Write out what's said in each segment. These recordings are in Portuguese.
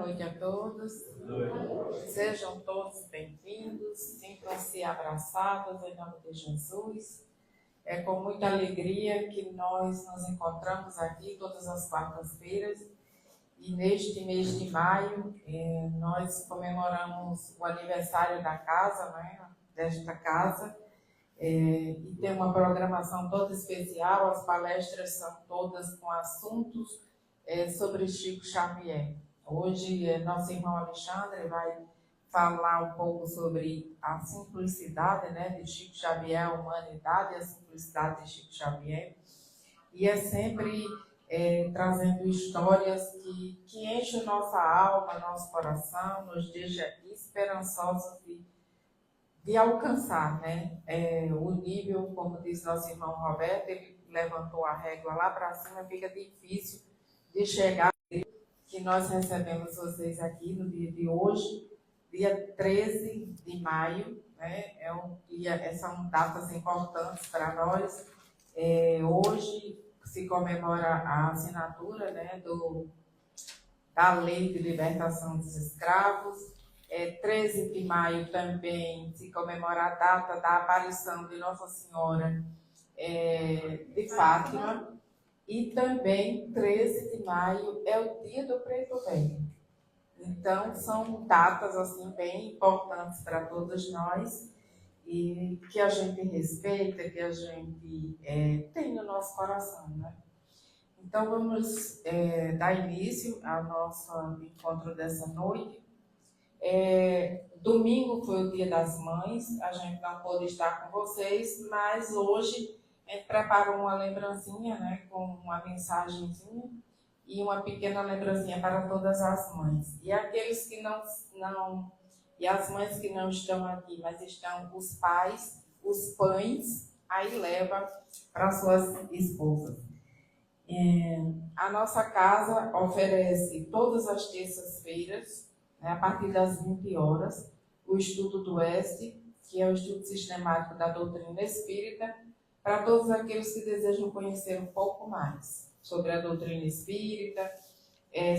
noite a todos. Sejam todos bem-vindos, sintam-se abraçados em nome de Jesus. É com muita alegria que nós nos encontramos aqui todas as quartas-feiras. E neste mês de maio, nós comemoramos o aniversário da casa, né, desta casa. E tem uma programação toda especial, as palestras são todas com assuntos sobre Chico Xavier. Hoje, nosso irmão Alexandre vai falar um pouco sobre a simplicidade, né, de Chico Xavier, a humanidade e a simplicidade de Chico Xavier. E é sempre trazendo histórias que enchem nossa alma, nosso coração, nos deixa esperançosos de alcançar, né, o nível, como diz nosso irmão Roberto, ele levantou a régua lá para cima, fica difícil de chegar, que nós recebemos vocês aqui no dia de hoje, dia 13 de maio, né, são datas importantes para nós. Hoje se comemora a assinatura, né, da Lei de Libertação dos Escravos. 13 de maio também se comemora a data da aparição de Nossa Senhora de Fátima. E também 13 de maio é o dia do Preto Velho. Então, são datas assim, bem importantes para todos nós e que a gente respeita, que a gente tem no nosso coração, né? Então, vamos dar início ao nosso encontro dessa noite. Domingo foi o Dia das Mães, a gente não pôde estar com vocês, mas hoje a gente preparou uma lembrancinha, né, com uma mensagenzinha e uma pequena lembrancinha para todas as mães. E aqueles que não e as mães que não estão aqui, mas estão os pais, os pães, aí leva para suas esposas. A nossa casa oferece todas as terças-feiras, né, a partir das 20 horas, o estudo do EST, que é o estudo sistemático da doutrina espírita, para todos aqueles que desejam conhecer um pouco mais sobre a doutrina espírita,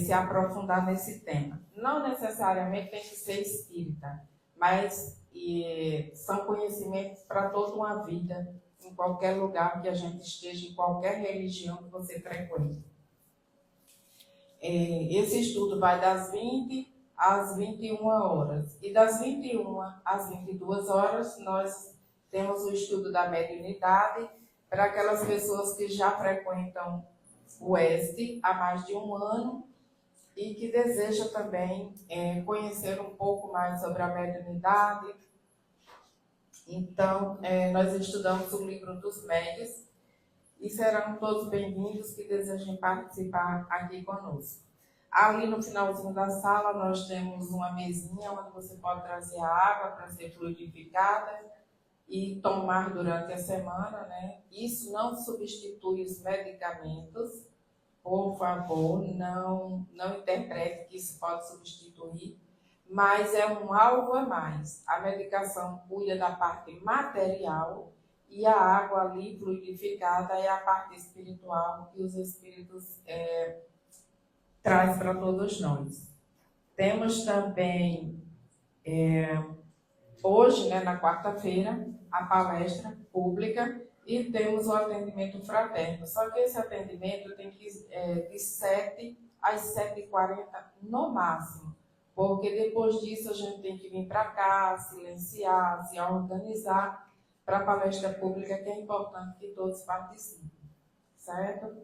se aprofundar nesse tema. Não necessariamente tem que ser espírita, mas são conhecimentos para toda uma vida, em qualquer lugar que a gente esteja, em qualquer religião que você frequente. Esse estudo vai das 20 às 21 horas. E das 21 às 22 horas, nós temos o estudo da mediunidade para aquelas pessoas que já frequentam o EST há mais de um ano e que desejam também conhecer um pouco mais sobre a mediunidade. Então, nós estudamos o livro dos médiuns e serão todos bem-vindos que desejem participar aqui conosco. Ali no finalzinho da sala nós temos uma mesinha onde você pode trazer a água para ser fluidificada e tomar durante a semana, né? Isso não substitui os medicamentos, por favor, não interprete que isso pode substituir, mas é um algo a mais. A medicação cuida da parte material e a água ali fluidificada é a parte espiritual que os espíritos traz para todos nós. Temos também, hoje, né, na quarta-feira, a palestra pública e temos o atendimento fraterno. Só que esse atendimento tem que de 7 às 7h40 no máximo, porque depois disso a gente tem que vir para cá, silenciar, se organizar para a palestra pública, que é importante que todos participem, certo?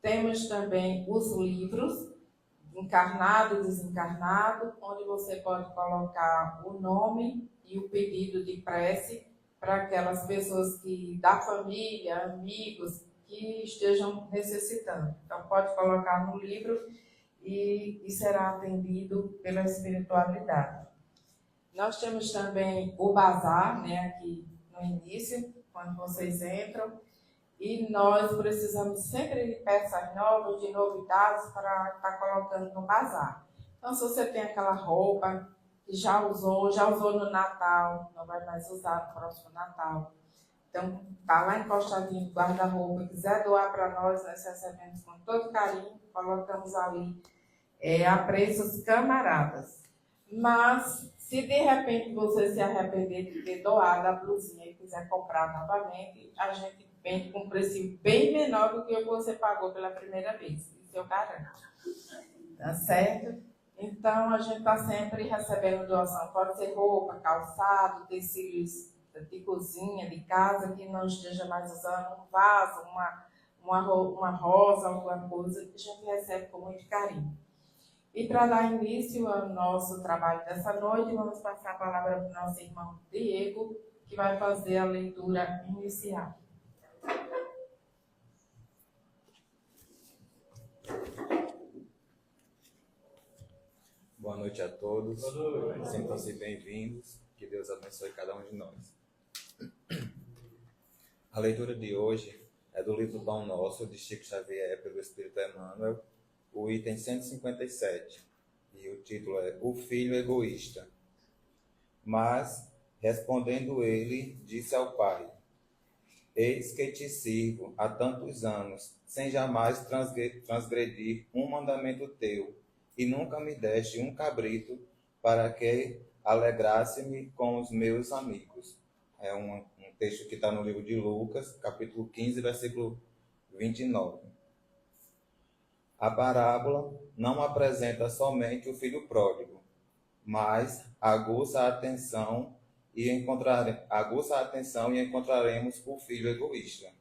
Temos também os livros, encarnado e desencarnado, onde você pode colocar o nome e o pedido de prece para aquelas pessoas da família, amigos, que estejam necessitando. Então, pode colocar no livro e será atendido pela espiritualidade. Nós temos também o bazar, né, aqui no início, quando vocês entram, e nós precisamos sempre de peças novas, de novidades para estar colocando no bazar. Então, se você tem aquela roupa que já usou no Natal, não vai mais usar no próximo Natal. Então, está lá encostadinho no guarda-roupa, quiser doar para nós recebemos com todo carinho, colocamos ali a preços camaradas. Mas, se de repente você se arrepender de ter doado a blusinha e quiser comprar novamente, a gente vende com um preço bem menor do que o que você pagou pela primeira vez. Isso eu garanto. Tá certo? Então, a gente está sempre recebendo doação. Pode ser roupa, calçado, tecidos de cozinha, de casa, que não esteja mais usando, um vaso, uma rosa, alguma coisa, que a gente recebe com muito carinho. E para dar início ao nosso trabalho dessa noite, vamos passar a palavra para o nosso irmão Diego, que vai fazer a leitura inicial. Boa noite a todos. Sintam-se bem-vindos. Que Deus abençoe cada um de nós. A leitura de hoje é do livro Pão Nosso, de Chico Xavier, pelo Espírito Emmanuel, o item 157. E o título é O Filho Egoísta. Mas, respondendo ele, disse ao pai: Eis que te sirvo há tantos anos, sem jamais transgredir um mandamento teu, e nunca me deste um cabrito para que alegrasse-me com os meus amigos. É um texto que está no livro de Lucas, capítulo 15, versículo 29. A parábola não apresenta somente o filho pródigo, mas aguça a atenção e encontraremos o filho egoísta.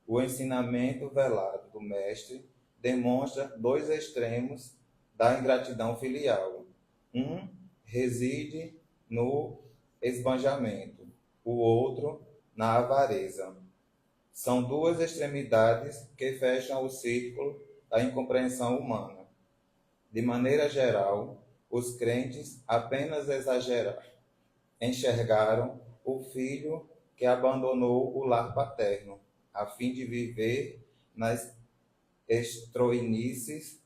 O ensinamento velado do mestre demonstra dois extremos da ingratidão filial. Um reside no esbanjamento, o outro na avareza. São duas extremidades que fecham o círculo da incompreensão humana. De maneira geral, os crentes apenas enxergaram o filho que abandonou o lar paterno, a fim de viver nas estroinices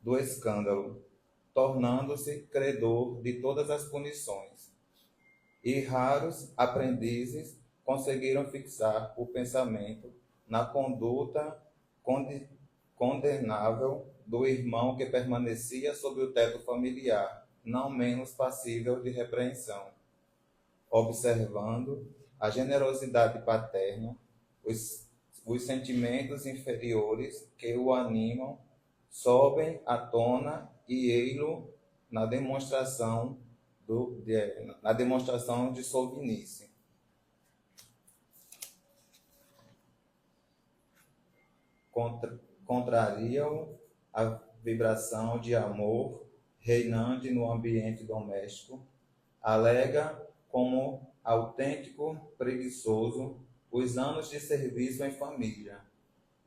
do escândalo, tornando-se credor de todas as punições. E raros aprendizes conseguiram fixar o pensamento na conduta condenável do irmão que permanecia sob o teto familiar, não menos passível de repreensão. Observando a generosidade paterna, os sentimentos inferiores que o animam sobem à tona e ei-lo na demonstração de solvinice. Contrariam a vibração de amor reinante no ambiente doméstico, alega como autêntico preguiçoso os anos de serviço em família,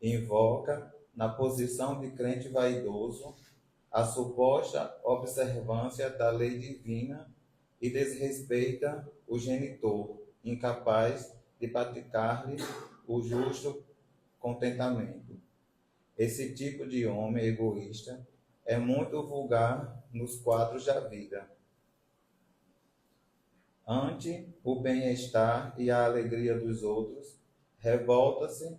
invoca na posição de crente vaidoso a suposta observância da lei divina e desrespeita o genitor, incapaz de praticar-lhe o justo contentamento. Esse tipo de homem egoísta é muito vulgar nos quadros da vida. Ante o bem-estar e a alegria dos outros, revolta-se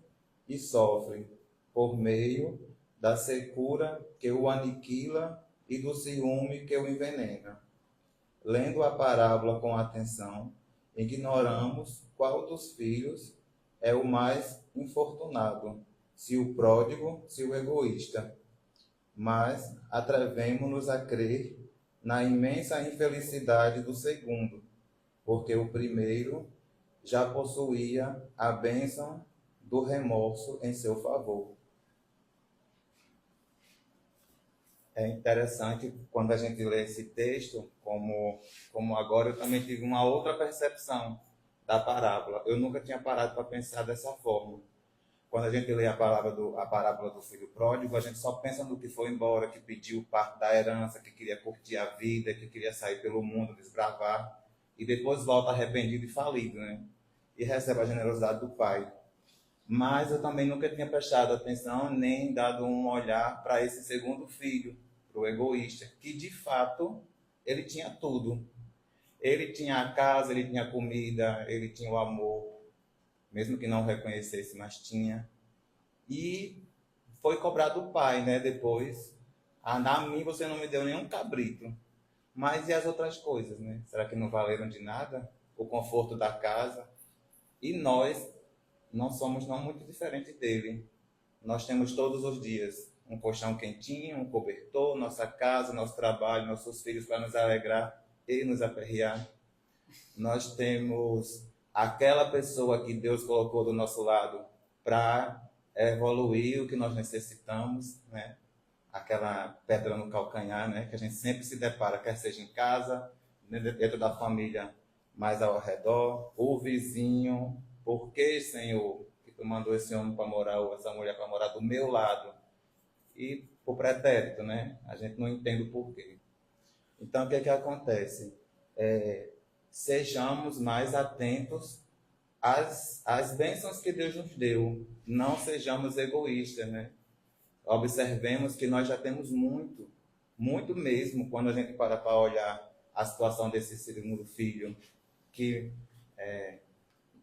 e sofre por meio da secura que o aniquila e do ciúme que o envenena. Lendo a parábola com atenção, ignoramos qual dos filhos é o mais infortunado, se o pródigo, se o egoísta. Mas atrevemo-nos a crer na imensa infelicidade do segundo, porque o primeiro já possuía a bênção do remorso em seu favor. É interessante quando a gente lê esse texto, como agora eu também tive uma outra percepção da parábola. Eu nunca tinha parado para pensar dessa forma. Quando a gente lê a parábola do filho pródigo, a gente só pensa no que foi embora, que pediu parte da herança, que queria curtir a vida, que queria sair pelo mundo, desbravar, e depois volta arrependido e falido, né? E recebe a generosidade do pai. Mas eu também nunca tinha prestado atenção, nem dado um olhar para esse segundo filho, para o egoísta, que de fato ele tinha tudo. Ele tinha a casa, ele tinha a comida, ele tinha o amor, mesmo que não reconhecesse, mas tinha. E foi cobrado do pai, né? Depois, A mim você não me deu nenhum cabrito. Mas e as outras coisas, né? Será que não valeram de nada? O conforto da casa? E nós não somos não muito diferentes dele. Nós temos todos os dias um colchão quentinho, um cobertor, nossa casa, nosso trabalho, nossos filhos para nos alegrar e nos aperrear. Nós temos aquela pessoa que Deus colocou do nosso lado para evoluir o que nós necessitamos, né? Aquela pedra no calcanhar, né? Que a gente sempre se depara, quer seja em casa, dentro da família, mais ao redor, o vizinho. Por que, Senhor, que tu mandou esse homem para morar, ou essa mulher para morar do meu lado? E por pretérito, né? A gente não entende o porquê. Então, o que é que acontece? Sejamos mais atentos às bênçãos que Deus nos deu. Não sejamos egoístas, né? Observemos que nós já temos muito, muito mesmo, quando a gente para olhar a situação desse segundo filho, que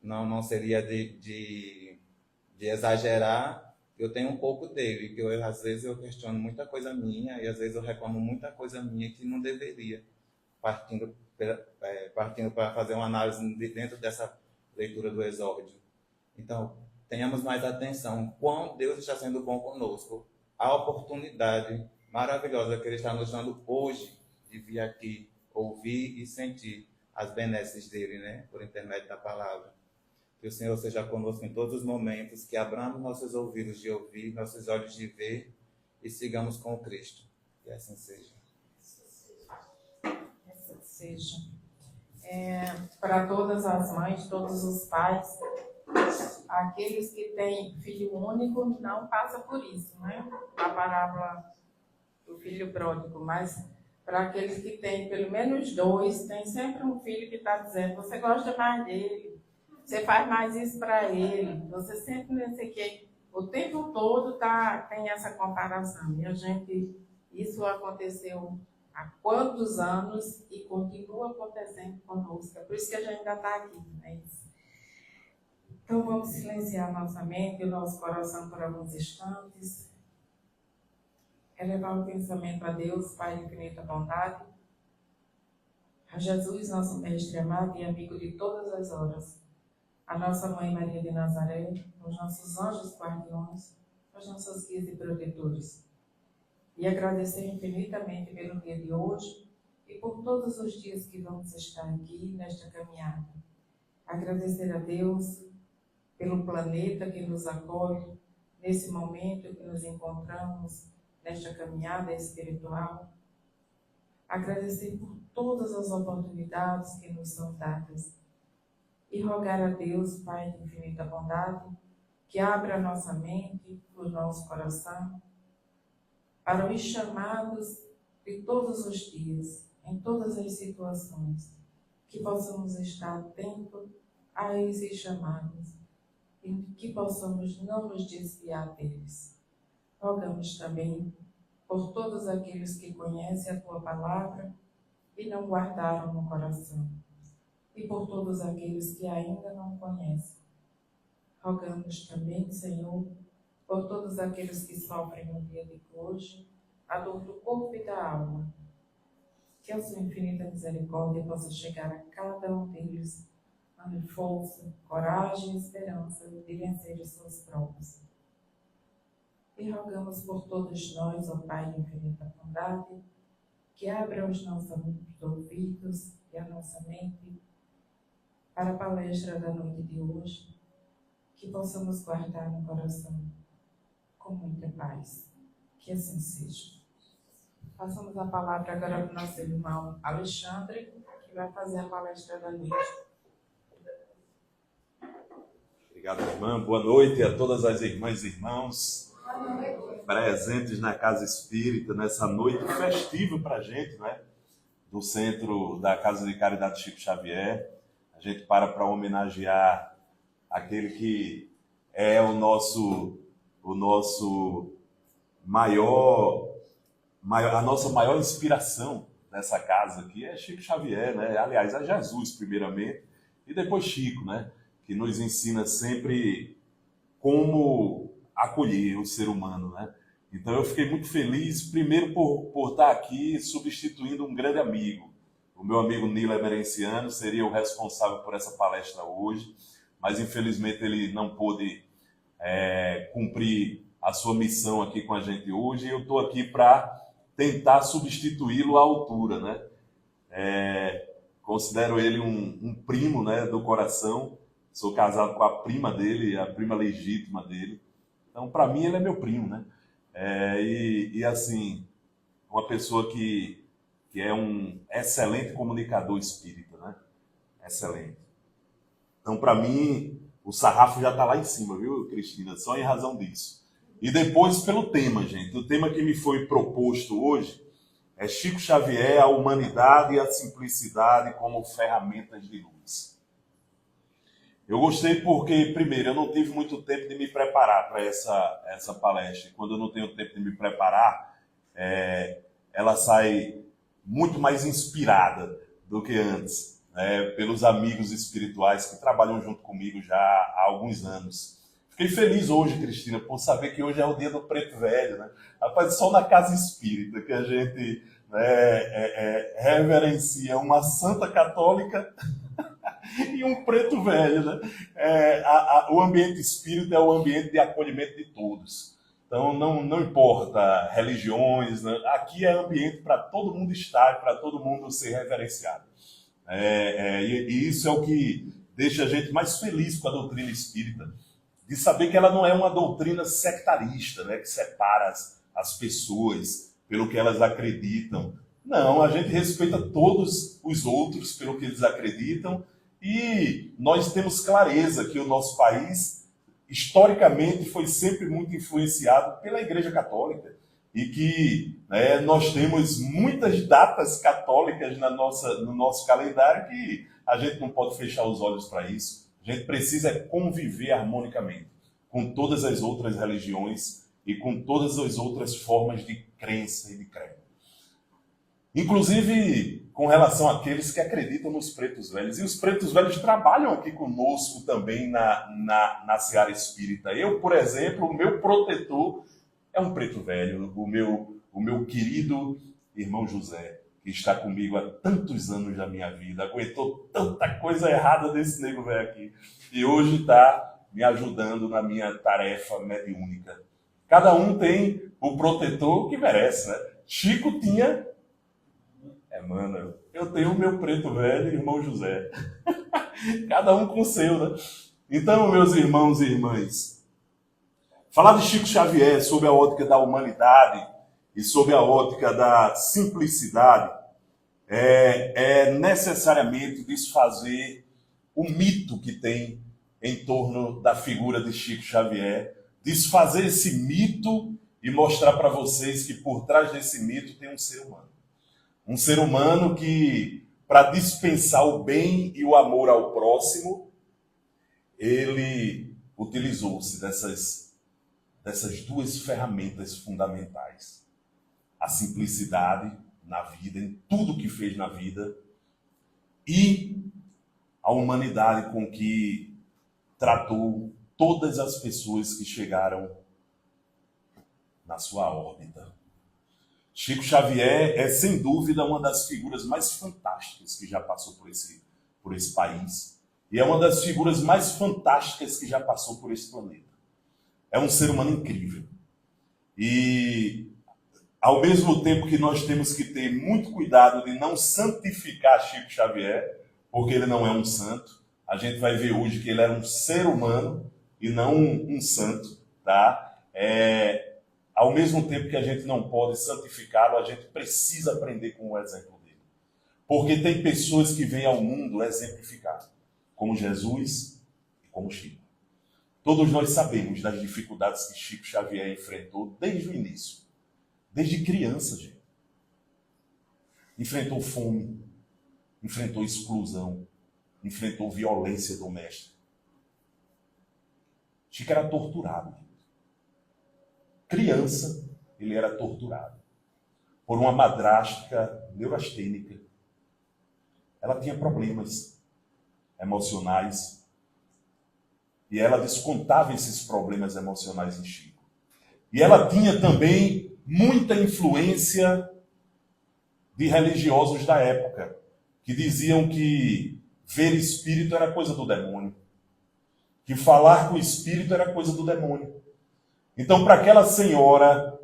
não seria de exagerar. Eu tenho um pouco dele, que às vezes eu questiono muita coisa minha e às vezes eu reclamo muita coisa minha que não deveria, partindo para fazer uma análise dentro dessa leitura do Exórdio. Então, tenhamos mais atenção, quão Deus está sendo bom conosco, a oportunidade maravilhosa que Ele está nos dando hoje de vir aqui, ouvir e sentir as benesses dele, né, por intermédio da palavra. Que o Senhor seja conosco em todos os momentos, que abramos nossos ouvidos de ouvir, nossos olhos de ver e sigamos com o Cristo. Que assim seja. Assim seja. Para todas as mães, todos os pais, aqueles que têm filho único não passam por isso, né? A parábola do filho pródigo, mas para aqueles que têm pelo menos dois, tem sempre um filho que está dizendo: você gosta mais dele, você faz mais isso para ele, você sempre não sei o quê. O tempo todo tem essa comparação. E isso aconteceu há quantos anos e continua acontecendo conosco. É por isso que a gente ainda está aqui, né? Então vamos silenciar nossa mente e o nosso coração por alguns instantes. Elevar o pensamento a Deus, Pai de infinita bondade, a Jesus, nosso Mestre amado e amigo de todas as horas, a nossa Mãe Maria de Nazaré, os nossos anjos guardiões, os nossos guias e protetores. E agradecer infinitamente pelo dia de hoje e por todos os dias que vamos estar aqui nesta caminhada. Agradecer a Deus pelo planeta que nos acolhe nesse momento que nos encontramos nesta caminhada espiritual. Agradecer por todas as oportunidades que nos são dadas e rogar a Deus, Pai de infinita bondade, que abra a nossa mente, o nosso coração, para os chamados de todos os dias, em todas as situações, que possamos estar atentos a esses chamados e que possamos não nos desviar deles. Rogamos também por todos aqueles que conhecem a Tua Palavra e não guardaram no coração, e por todos aqueles que ainda não conhecem. Rogamos também, Senhor, por todos aqueles que sofrem no dia de hoje, a dor do corpo e da alma, que a Sua infinita misericórdia possa chegar a cada um deles, dando força, coragem e esperança de vencer as suas provas. E rogamos por todos nós, ó Pai de infinita bondade, que abra os nossos ouvidos e a nossa mente para a palestra da noite de hoje, que possamos guardar no coração com muita paz. Que assim seja. Passamos a palavra agora para o nosso irmão Alexandre, que vai fazer a palestra da noite. Obrigado, irmã. Boa noite a todas as irmãs e irmãos presentes na Casa Espírita, nessa noite festiva para a gente, né? Do Centro da Casa de Caridade Chico Xavier. A gente para homenagear aquele que é a nossa maior inspiração nessa casa, que é Chico Xavier, né? Aliás, é Jesus primeiramente e depois Chico, né? Que nos ensina sempre como acolher o ser humano, né? Então eu fiquei muito feliz, primeiro por estar aqui substituindo um grande amigo. O meu amigo Nilo Emerenciano seria o responsável por essa palestra hoje, mas infelizmente ele não pôde cumprir a sua missão aqui com a gente hoje, e eu estou aqui para tentar substituí-lo à altura, né? Considero ele um primo, né, do coração. Sou casado com a prima dele, a prima legítima dele. Então, para mim, ele é meu primo, né? Assim, uma pessoa que é um excelente comunicador espírita, né? Excelente. Então, para mim, o sarrafo já está lá em cima, viu, Cristina? Só em razão disso. E depois, pelo tema, gente. O tema que me foi proposto hoje é Chico Xavier, a humanidade e a simplicidade como ferramentas de luz. Eu gostei porque, primeiro, eu não tive muito tempo de me preparar para essa palestra. Quando eu não tenho tempo de me preparar, ela sai muito mais inspirada do que antes, né? Pelos amigos espirituais que trabalham junto comigo já há alguns anos. Fiquei feliz hoje, Cristina, por saber que hoje é o dia do Preto Velho, né? Rapaz, só na casa espírita que a gente reverencia uma santa católica e um preto velho, né? O ambiente espírita é o ambiente de acolhimento de todos. Então, não importa religiões, né? Aqui é ambiente para todo mundo estar, para todo mundo ser reverenciado. E isso é o que deixa a gente mais feliz com a doutrina espírita, de saber que ela não é uma doutrina sectarista, né, que separa as pessoas pelo que elas acreditam. Não, a gente respeita todos os outros pelo que eles acreditam, e nós temos clareza que o nosso país, historicamente, foi sempre muito influenciado pela Igreja Católica, e que, né, nós temos muitas datas católicas no nosso calendário que a gente não pode fechar os olhos para isso. A gente precisa conviver harmonicamente com todas as outras religiões e com todas as outras formas de crença e de credo. Inclusive com relação àqueles que acreditam nos pretos velhos. E os pretos velhos trabalham aqui conosco também na seara espírita. Eu, por exemplo, o meu protetor é um preto velho, o meu querido irmão José, que está comigo há tantos anos da minha vida, aguentou tanta coisa errada desse nego velho aqui, e hoje está me ajudando na minha tarefa mediúnica. Cada um tem o protetor que merece, né? Chico tinha... mano, eu tenho o meu preto velho e irmão José. Cada um com o seu, né? Então, meus irmãos e irmãs, falar de Chico Xavier sob a ótica da humanidade e sob a ótica da simplicidade é necessariamente desfazer o mito que tem em torno da figura de Chico Xavier, desfazer esse mito e mostrar para vocês que por trás desse mito tem um ser humano. Um ser humano que, para dispensar o bem e o amor ao próximo, ele utilizou-se dessas duas ferramentas fundamentais. A simplicidade na vida, em tudo que fez na vida, e a humanidade com que tratou todas as pessoas que chegaram na sua órbita. Chico Xavier é, sem dúvida, uma das figuras mais fantásticas que já passou por esse país. E é uma das figuras mais fantásticas que já passou por esse planeta. É um ser humano incrível. E, ao mesmo tempo que nós temos que ter muito cuidado de não santificar Chico Xavier, porque ele não é um santo, a gente vai ver hoje que ele era um ser humano e não um santo, tá? Ao mesmo tempo que a gente não pode santificá-lo, a gente precisa aprender com o exemplo dele. Porque tem pessoas que vêm ao mundo exemplificar, como Jesus e como Chico. Todos nós sabemos das dificuldades que Chico Xavier enfrentou desde o início. Desde criança, gente. Enfrentou fome, enfrentou exclusão, enfrentou violência doméstica. Chico era torturado. Criança, ele era torturado por uma madrasta neurastênica. Ela tinha problemas emocionais e ela descontava esses problemas emocionais em Chico. E ela tinha também muita influência de religiosos da época, que diziam que ver espírito era coisa do demônio, que falar com o espírito era coisa do demônio. Então, para aquela senhora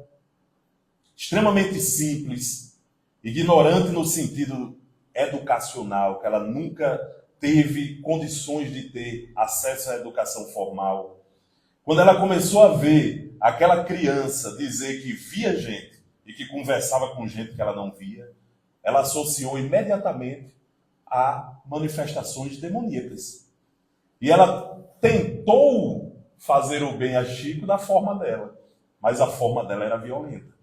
extremamente simples, ignorante no sentido educacional, que ela nunca teve condições de ter acesso à educação formal, quando ela começou a ver aquela criança dizer que via gente e que conversava com gente que ela não via, ela associou imediatamente a manifestações demoníacas. E ela tentou fazer o bem a Chico da forma dela, mas a forma dela era violenta.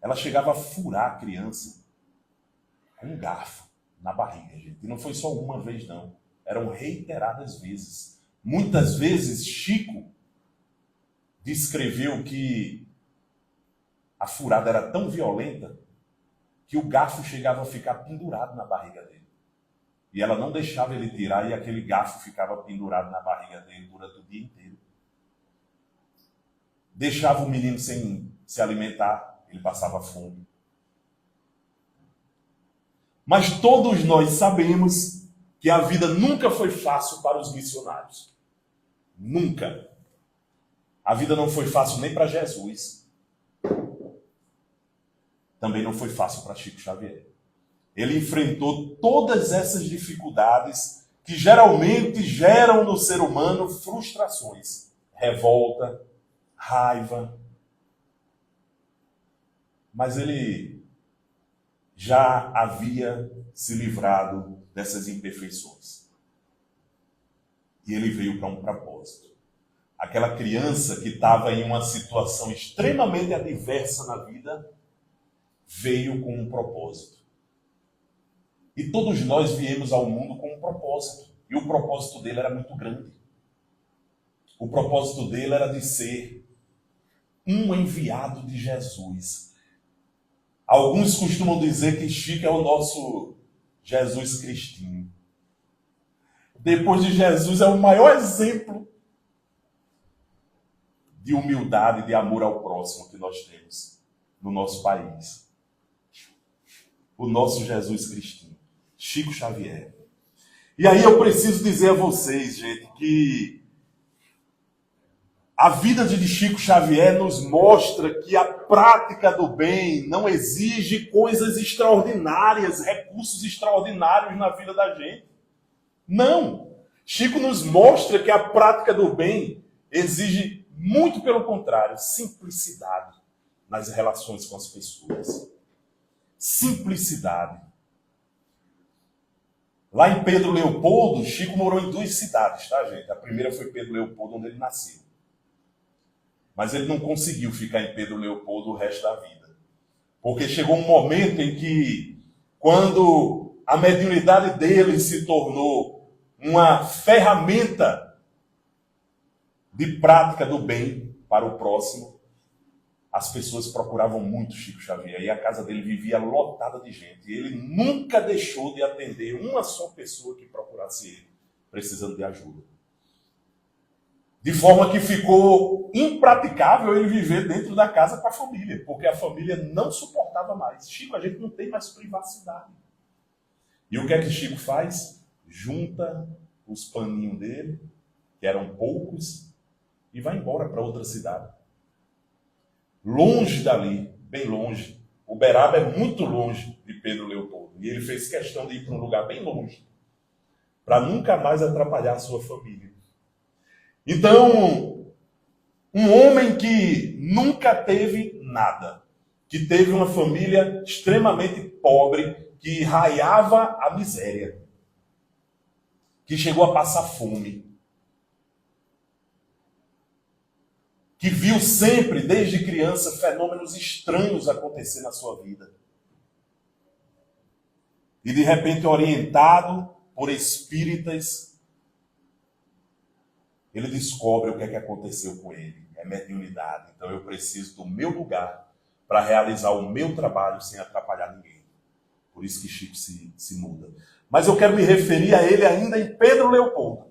Ela chegava a furar a criança com um garfo na barriga, gente. E não foi só uma vez, não. Eram reiteradas vezes. Muitas vezes, Chico descreveu que a furada era tão violenta que o garfo chegava a ficar pendurado na barriga dele. E ela não deixava ele tirar e aquele garfo ficava pendurado na barriga dele durante o dia inteiro. Deixava o menino sem se alimentar, ele passava fome. Mas todos nós sabemos que a vida nunca foi fácil para os missionários. Nunca. A vida não foi fácil nem para Jesus. Também não foi fácil para Chico Xavier. Ele enfrentou todas essas dificuldades que geralmente geram no ser humano frustrações, revolta, raiva. Mas ele já havia se livrado dessas imperfeições. E ele veio para um propósito. Aquela criança que estava em uma situação extremamente adversa na vida, veio com um propósito. E todos nós viemos ao mundo com um propósito. E o propósito dele era muito grande. O propósito dele era de ser um enviado de Jesus. Alguns costumam dizer que Chico é o nosso Jesus Cristinho. Depois de Jesus, é o maior exemplo de humildade e de amor ao próximo que nós temos no nosso país. O nosso Jesus Cristinho, Chico Xavier. E aí eu preciso dizer a vocês, gente, que a vida de Chico Xavier nos mostra que a prática do bem não exige coisas extraordinárias, recursos extraordinários na vida da gente. Não! Chico nos mostra que a prática do bem exige, muito pelo contrário, simplicidade nas relações com as pessoas. Simplicidade. Lá em Pedro Leopoldo, Chico morou em 2 cidades, tá, gente? A primeira foi Pedro Leopoldo, onde ele nasceu. Mas ele não conseguiu ficar em Pedro Leopoldo o resto da vida. Porque chegou um momento em que, quando a mediunidade dele se tornou uma ferramenta de prática do bem para o próximo, as pessoas procuravam muito Chico Xavier e a casa dele vivia lotada de gente. E ele nunca deixou de atender uma só pessoa que procurasse ele, precisando de ajuda. De forma que ficou impraticável ele viver dentro da casa com a família, porque a família não suportava mais. Chico, a gente não tem mais privacidade. E o que é que Chico faz? Junta os paninhos dele, que eram poucos, e vai embora para outra cidade. Longe dali, bem longe. Uberaba é muito longe de Pedro Leopoldo. E ele fez questão de ir para um lugar bem longe, para nunca mais atrapalhar a sua família. Então, um homem que nunca teve nada, que teve uma família extremamente pobre, que raiava a miséria, que chegou a passar fome, que viu sempre, desde criança, fenômenos estranhos acontecer na sua vida. E de repente, orientado por espíritas, ele descobre o que é que aconteceu com ele. É mediunidade. Então eu preciso do meu lugar para realizar o meu trabalho sem atrapalhar ninguém. Por isso que Chico se muda. Mas eu quero me referir a ele ainda em Pedro Leopoldo.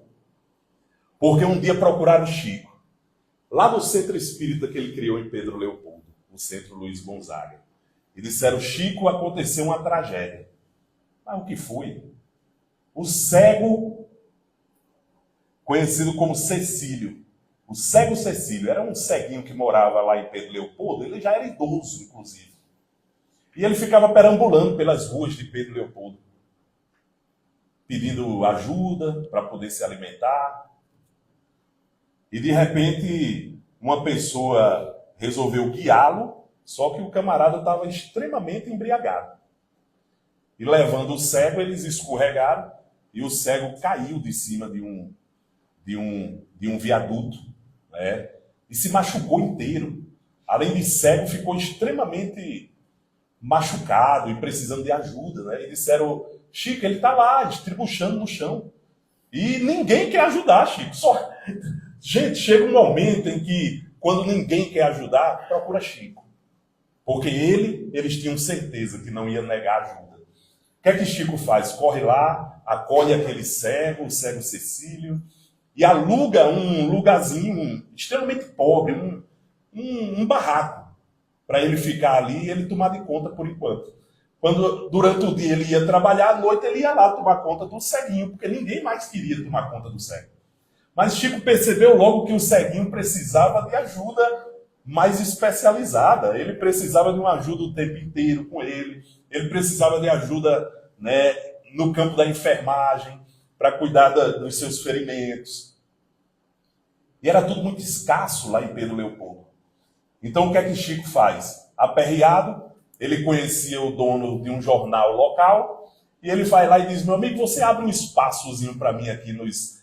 Porque um dia procuraram Chico lá no centro espírita que ele criou em Pedro Leopoldo, no centro Luiz Gonzaga. E disseram: Chico, aconteceu uma tragédia. Mas o que foi? O cego, conhecido como Cecílio, o cego Cecílio, era um ceguinho que morava lá em Pedro Leopoldo, ele já era idoso, inclusive. E ele ficava perambulando pelas ruas de Pedro Leopoldo, pedindo ajuda para poder se alimentar. E de repente, uma pessoa resolveu guiá-lo, só que o camarada estava extremamente embriagado. E levando o cego, eles escorregaram e o cego caiu de cima de um viaduto, né? E se machucou inteiro. Além de cego, ficou extremamente machucado e precisando de ajuda, né? E disseram: Chico, ele está lá, estribuchando no chão. E ninguém quer ajudar, Chico. Gente, chega um momento em que, quando ninguém quer ajudar, procura Chico. Porque eles tinham certeza que não ia negar ajuda. O que é que Chico faz? Corre lá, acolhe aquele cego, o cego Cecílio, e aluga um lugarzinho extremamente pobre, um barraco, para ele ficar ali e ele tomar de conta por enquanto. Quando durante o dia ele ia trabalhar, à noite ele ia lá tomar conta do ceguinho, porque ninguém mais queria tomar conta do cego. Mas Chico percebeu logo que o ceguinho precisava de ajuda mais especializada. Ele precisava de uma ajuda o tempo inteiro com ele. Ele precisava de ajuda, né, no campo da enfermagem, para cuidar dos seus ferimentos. E era tudo muito escasso lá em Pedro Leopoldo. Então o que é que Chico faz? Aperreado, ele conhecia o dono de um jornal local, e ele vai lá e diz: meu amigo, você abre um espaçozinho para mim aqui nos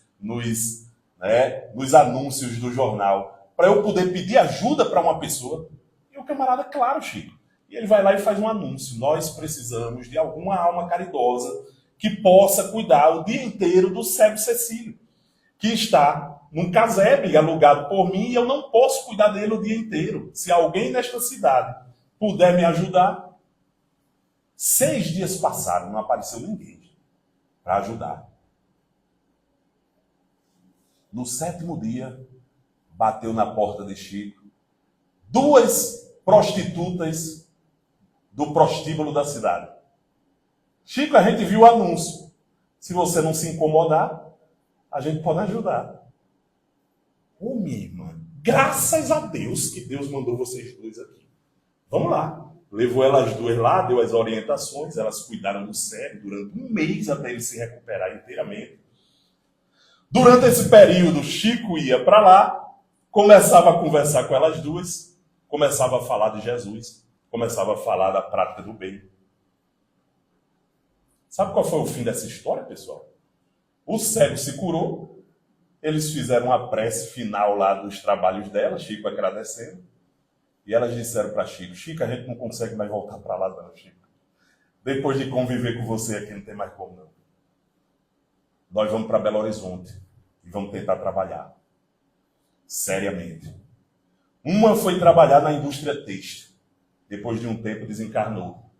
anúncios do jornal, para eu poder pedir ajuda para uma pessoa. E o camarada: claro, Chico. E ele vai lá e faz um anúncio: nós precisamos de alguma alma caridosa que possa cuidar o dia inteiro do cego Cecílio, que está num casebre alugado por mim e eu não posso cuidar dele o dia inteiro. Se alguém nesta cidade puder me ajudar. 6 dias passaram, não apareceu ninguém para ajudar. No 7º dia, bateu na porta de Chico 2 prostitutas do prostíbulo da cidade. Chico, a gente viu o anúncio. Se você não se incomodar, a gente pode ajudar. Ô, minha irmã, graças a Deus que Deus mandou vocês 2 aqui. Vamos lá. Levou elas 2 lá, deu as orientações, elas cuidaram do cego durante 1 mês até ele se recuperar inteiramente. Durante esse período, Chico ia para lá, começava a conversar com elas 2, começava a falar de Jesus, começava a falar da prática do bem. Sabe qual foi o fim dessa história, pessoal? O cego se curou, eles fizeram uma prece final lá dos trabalhos dela, Chico agradecendo, e elas disseram para Chico: Chico, a gente não consegue mais voltar para lá não, Chico. Depois de conviver com você aqui, não tem mais como não. Nós vamos para Belo Horizonte e vamos tentar trabalhar. Seriamente. Uma foi trabalhar na indústria têxtil. Depois de um tempo desencarnou,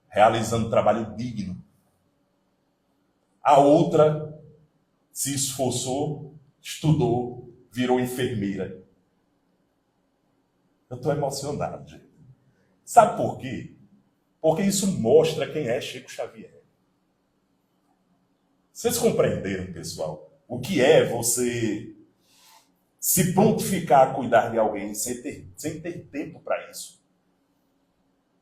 realizando trabalho digno. A outra se esforçou, estudou, virou enfermeira. Eu estou emocionado, gente. Sabe por quê? Porque isso mostra quem é Chico Xavier. Vocês compreenderam, pessoal? O que é você se prontificar a cuidar de alguém sem ter tempo para isso?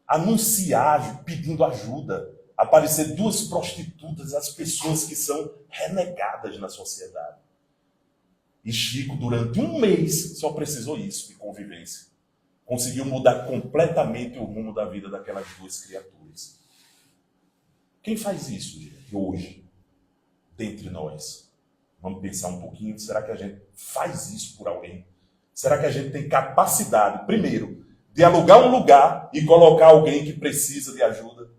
Anunciar, pedindo ajuda. Aparecer 2 prostitutas, as pessoas que são renegadas na sociedade. E Chico, durante 1 mês, só precisou isso de convivência. Conseguiu mudar completamente o rumo da vida daquelas 2 criaturas. Quem faz isso, gente, hoje, dentre nós? Vamos pensar um pouquinho, será que a gente faz isso por alguém? Será que a gente tem capacidade, primeiro, de alugar um lugar e colocar alguém que precisa de ajuda?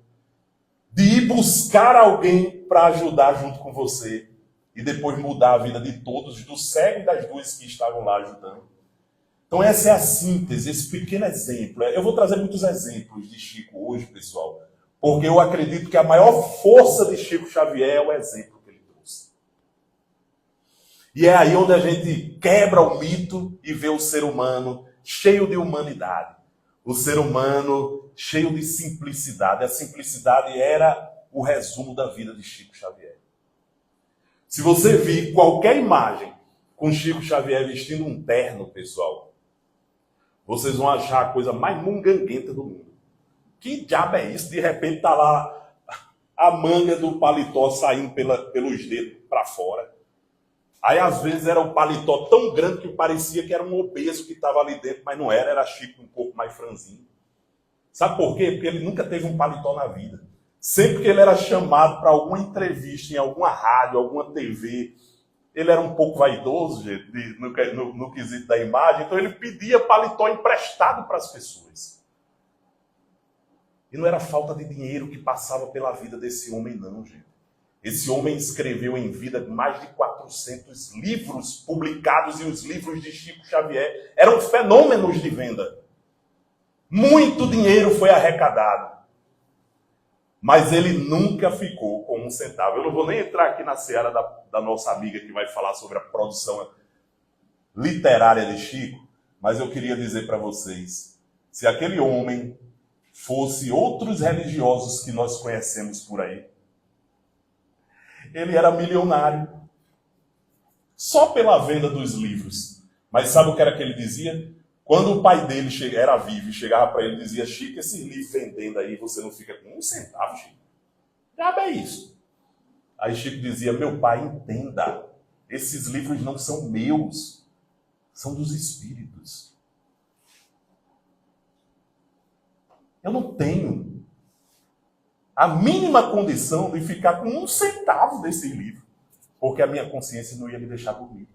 De ir buscar alguém para ajudar junto com você e depois mudar a vida de todos, do cego e das 2 que estavam lá ajudando? Então essa é a síntese, esse pequeno exemplo. Eu vou trazer muitos exemplos de Chico hoje, pessoal, porque eu acredito que a maior força de Chico Xavier é o exemplo que ele trouxe. E é aí onde a gente quebra o mito e vê o ser humano cheio de humanidade. O ser humano cheio de simplicidade. A simplicidade era o resumo da vida de Chico Xavier. Se você vir qualquer imagem com Chico Xavier vestindo um terno, pessoal, vocês vão achar a coisa mais munganguenta do mundo. Que diabo é isso? De repente tá lá a manga do paletó saindo pelos dedos para fora. Aí às vezes era um paletó tão grande que parecia que era um obeso que estava ali dentro, mas não era, era Chico um pouco mais franzino. Sabe por quê? Porque ele nunca teve um paletó na vida. Sempre que ele era chamado para alguma entrevista em alguma rádio, alguma TV, ele era um pouco vaidoso, gente, no quesito da imagem, então ele pedia paletó emprestado para as pessoas. E não era falta de dinheiro que passava pela vida desse homem, não, gente. Esse homem escreveu em vida mais de 400 livros publicados, e os livros de Chico Xavier eram fenômenos de venda. Muito dinheiro foi arrecadado. Mas ele nunca ficou com um centavo. Eu não vou nem entrar aqui na seara da nossa amiga que vai falar sobre a produção literária de Chico, mas eu queria dizer para vocês, se aquele homem fosse outros religiosos que nós conhecemos por aí, ele era milionário. Só pela venda dos livros. Mas sabe o que era que ele dizia? Quando o pai dele era vivo e chegava para ele e dizia: Chico, esse livro vendendo aí, você não fica com um centavo, Chico? Já é isso. Aí Chico dizia: meu pai, entenda, esses livros não são meus, são dos espíritos. Eu não tenho a mínima condição de ficar com um centavo desse livro, porque a minha consciência não ia me deixar dormir.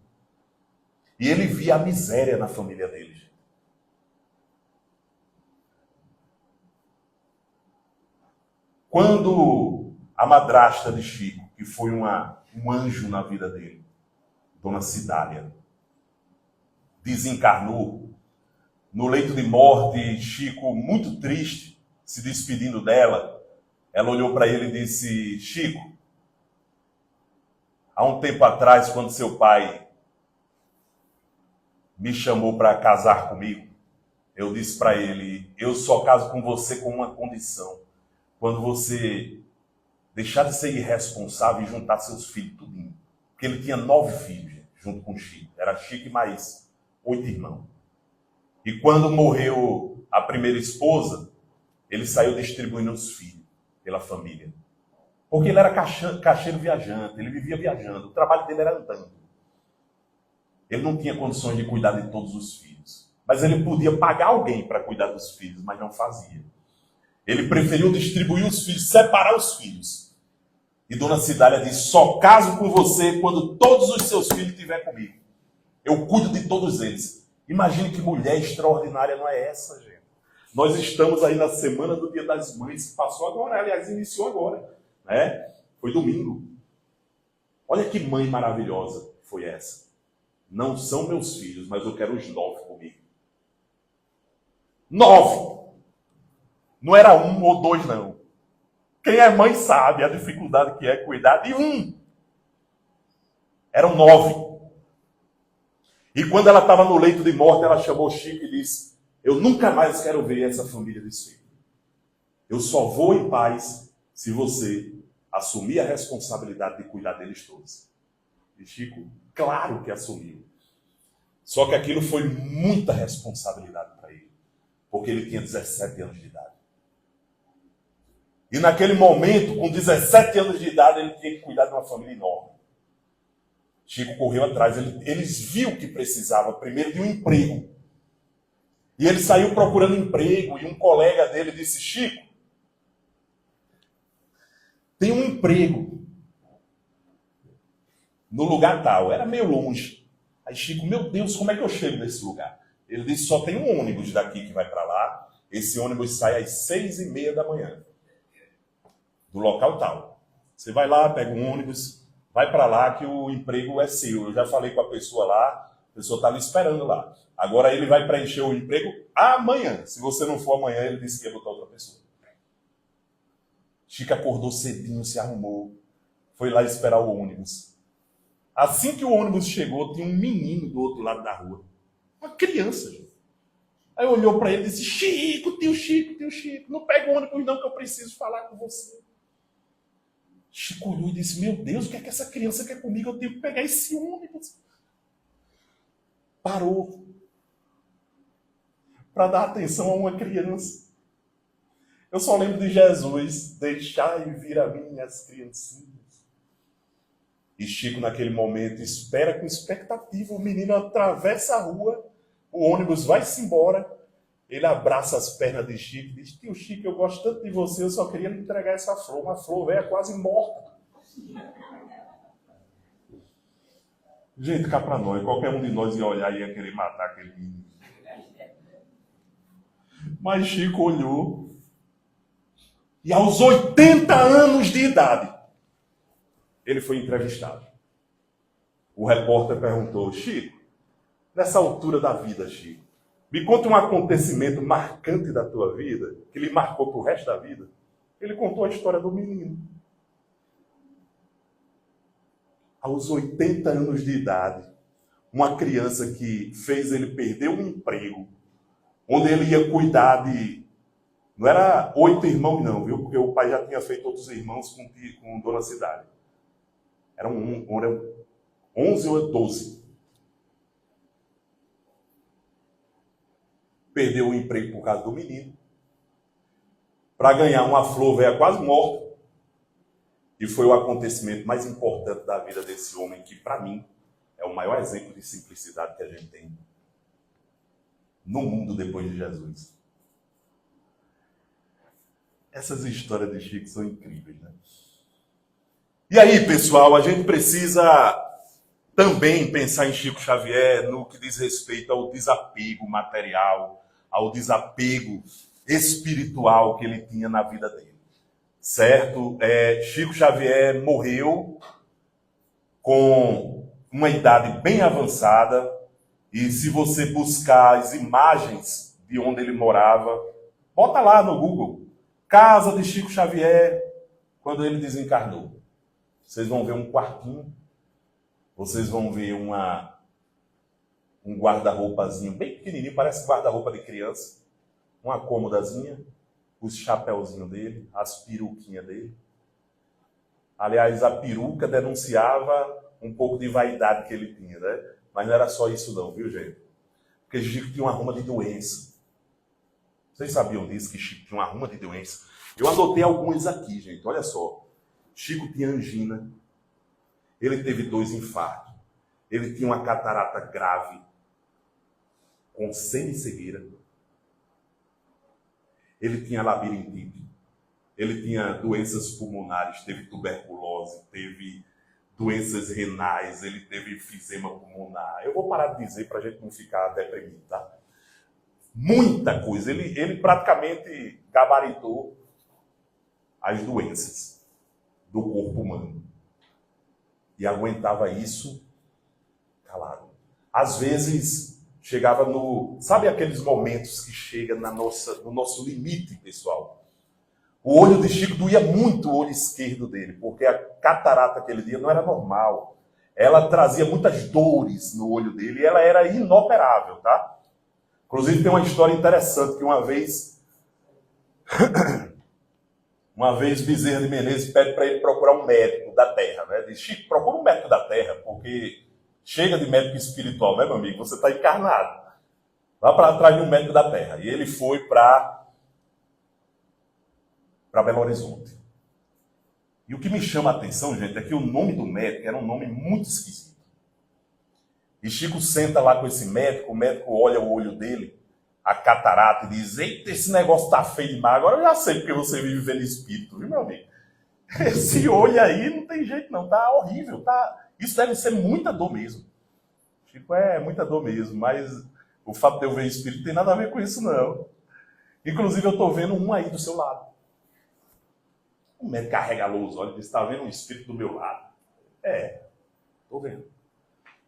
E ele via a miséria na família dele. Quando a madrasta de Chico, que foi um anjo na vida dele, Dona Cidália, desencarnou, no leito de morte, Chico, muito triste, se despedindo dela, ela olhou para ele e disse: Chico, há um tempo atrás, quando seu pai me chamou para casar comigo, eu disse para ele: eu só caso com você com uma condição. Quando você deixar de ser irresponsável e juntar seus filhos, tudinho. Porque ele tinha 9 filhos, gente, junto com Chico. Era Chico e mais 8 irmãos. E quando morreu a primeira esposa, ele saiu distribuindo os filhos pela família. Porque ele era caixeiro viajante, ele vivia viajando, o trabalho dele era andando. Ele não tinha condições de cuidar de todos os filhos. Mas ele podia pagar alguém para cuidar dos filhos, mas não fazia. Ele preferiu distribuir os filhos, separar os filhos. E Dona Cidália disse: só caso com você quando todos os seus filhos estiverem comigo. Eu cuido de todos eles. Imagine que mulher extraordinária não é essa, gente. Nós estamos aí na semana do Dia das Mães, que passou agora, aliás, iniciou agora. Né? Foi domingo. Olha que mãe maravilhosa foi essa. Não são meus filhos, mas eu quero os 9 comigo. 9! Não era 1 ou 2, não. Quem é mãe sabe a dificuldade que é cuidar de 1. Eram 9. E quando ela estava no leito de morte, ela chamou Chico e disse: eu nunca mais quero ver essa família desfeita. Eu só vou em paz se você assumir a responsabilidade de cuidar deles todos. E Chico, claro que assumiu. Só que aquilo foi muita responsabilidade para ele. Porque ele tinha 17 anos de idade. E naquele momento, com 17 anos de idade, ele tinha que cuidar de uma família enorme. Chico correu atrás. Eles viu que precisava, primeiro, de um emprego. E ele saiu procurando emprego. E um colega dele disse: Chico, tem um emprego no lugar tal. Era meio longe. Aí Chico: meu Deus, como é que eu chego nesse lugar? Ele disse: só tem um ônibus daqui que vai para lá. Esse ônibus sai às 6h30 da manhã. Do local tal. Você vai lá, pega um ônibus, vai para lá que o emprego é seu. Eu já falei com a pessoa lá, a pessoa está me esperando lá. Agora ele vai preencher o emprego amanhã. Se você não for amanhã, ele disse que ia botar outra pessoa. Chico acordou cedinho, se arrumou, foi lá esperar o ônibus. Assim que o ônibus chegou, tinha um menino do outro lado da rua. Uma criança, gente. Aí olhou para ele e disse, Chico, tio Chico, não pega o ônibus não que eu preciso falar com você. Chico olhou e disse, meu Deus, o que é que essa criança quer comigo? Eu tenho que pegar esse ônibus. Parou para dar atenção a uma criança. Eu só lembro de Jesus, deixai vir a mim as criancinhas. E Chico, naquele momento, espera com expectativa. O menino atravessa a rua, o ônibus vai-se embora. Ele abraça as pernas de Chico e diz, tio Chico, eu gosto tanto de você, eu só queria lhe entregar essa flor. Uma flor velha quase morta. Gente, cá pra nós, qualquer um de nós ia olhar e ia querer matar aquele menino. Mas Chico olhou e aos 80 anos de idade, ele foi entrevistado. O repórter perguntou, Chico, nessa altura da vida, Chico, me conta um acontecimento marcante da tua vida, que lhe marcou pro resto da vida. Ele contou a história do menino. Aos 80 anos de idade, uma criança que fez ele perder um emprego, onde ele ia cuidar de... Não era 8 irmãos não, viu? Porque o pai já tinha feito outros irmãos com Dona Cidade. Eram 11 ou 12. Perdeu o emprego por causa do menino. Para ganhar uma flor velha quase morta. E foi o acontecimento mais importante da vida desse homem, que para mim é o maior exemplo de simplicidade que a gente tem no mundo depois de Jesus. Essas histórias de Chico são incríveis, né? E aí, pessoal, a gente precisa também pensar em Chico Xavier no que diz respeito ao desapego material, ao desapego espiritual que ele tinha na vida dele. Certo? Chico Xavier morreu com uma idade bem avançada e se você buscar as imagens de onde ele morava, bota lá no Google, casa de Chico Xavier, quando ele desencarnou. Vocês vão ver um quartinho, vocês vão ver um guarda-roupazinho bem pequenininho, parece guarda-roupa de criança, uma cômodazinha, os chapéuzinhos dele, as peruquinhas dele. Aliás, a peruca denunciava um pouco de vaidade que ele tinha, né? Mas não era só isso não, viu, gente? Porque Chico tinha uma ruma de doença. Vocês sabiam disso, que Chico tinha uma ruma de doença? Eu anotei alguns aqui, gente, olha só. Chico tinha angina, ele teve 2 infartos, ele tinha uma catarata grave, com semi-cegueira, ele tinha labirintite, ele tinha doenças pulmonares, teve tuberculose, teve doenças renais, ele teve enfisema pulmonar. Eu vou parar de dizer para a gente não ficar deprimido, tá? Muita coisa, ele praticamente gabaritou as doenças do corpo humano. E aguentava isso calado. Às vezes, chegava no... Sabe aqueles momentos que chega no nosso limite, pessoal? O olho de Chico doía muito o olho esquerdo dele, porque a catarata aquele dia não era normal. Ela trazia muitas dores no olho dele e ela era inoperável, tá? Inclusive tem uma história interessante que uma vez Bezerra de Menezes pede para ele procurar um médico da terra, né? Diz, Chico, procura um médico da terra, porque chega de médico espiritual, né, meu amigo? Você está encarnado. Vá para trás de um médico da terra. E ele foi para Belo Horizonte. E o que me chama a atenção, gente, é que o nome do médico era um nome muito esquisito. E Chico senta lá com esse médico, o médico olha o olho dele, a catarata, e diz, eita, esse negócio tá feio demais, agora eu já sei porque você vive vendo espírito, viu, meu amigo? Esse olho aí não tem jeito não, tá horrível, tá... Isso deve ser muita dor mesmo. Chico, muita dor mesmo, mas o fato de eu ver espírito não tem nada a ver com isso, não. Inclusive, eu tô vendo um aí do seu lado. O médico arregalou os olhos e disse, tá vendo um espírito do meu lado? Tô vendo.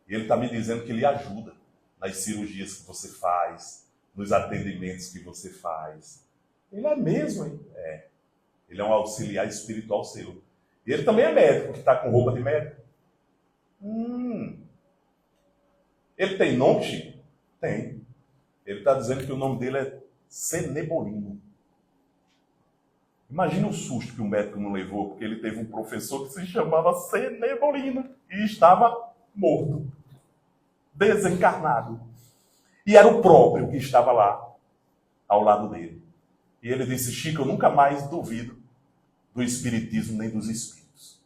E ele está me dizendo que ele ajuda nas cirurgias que você faz, nos atendimentos que você faz. Ele é mesmo, hein? Ele é um auxiliar espiritual seu. E ele também é médico, que está com roupa de médico. Ele tem nome, Chico? Tem. Ele está dizendo que o nome dele é Cenebolino. Imagina o susto que o médico não levou, porque ele teve um professor que se chamava Cenebolino e estava morto, desencarnado. E era o próprio que estava lá, ao lado dele. E ele disse: Chico, eu nunca mais duvido do espiritismo nem dos espíritos.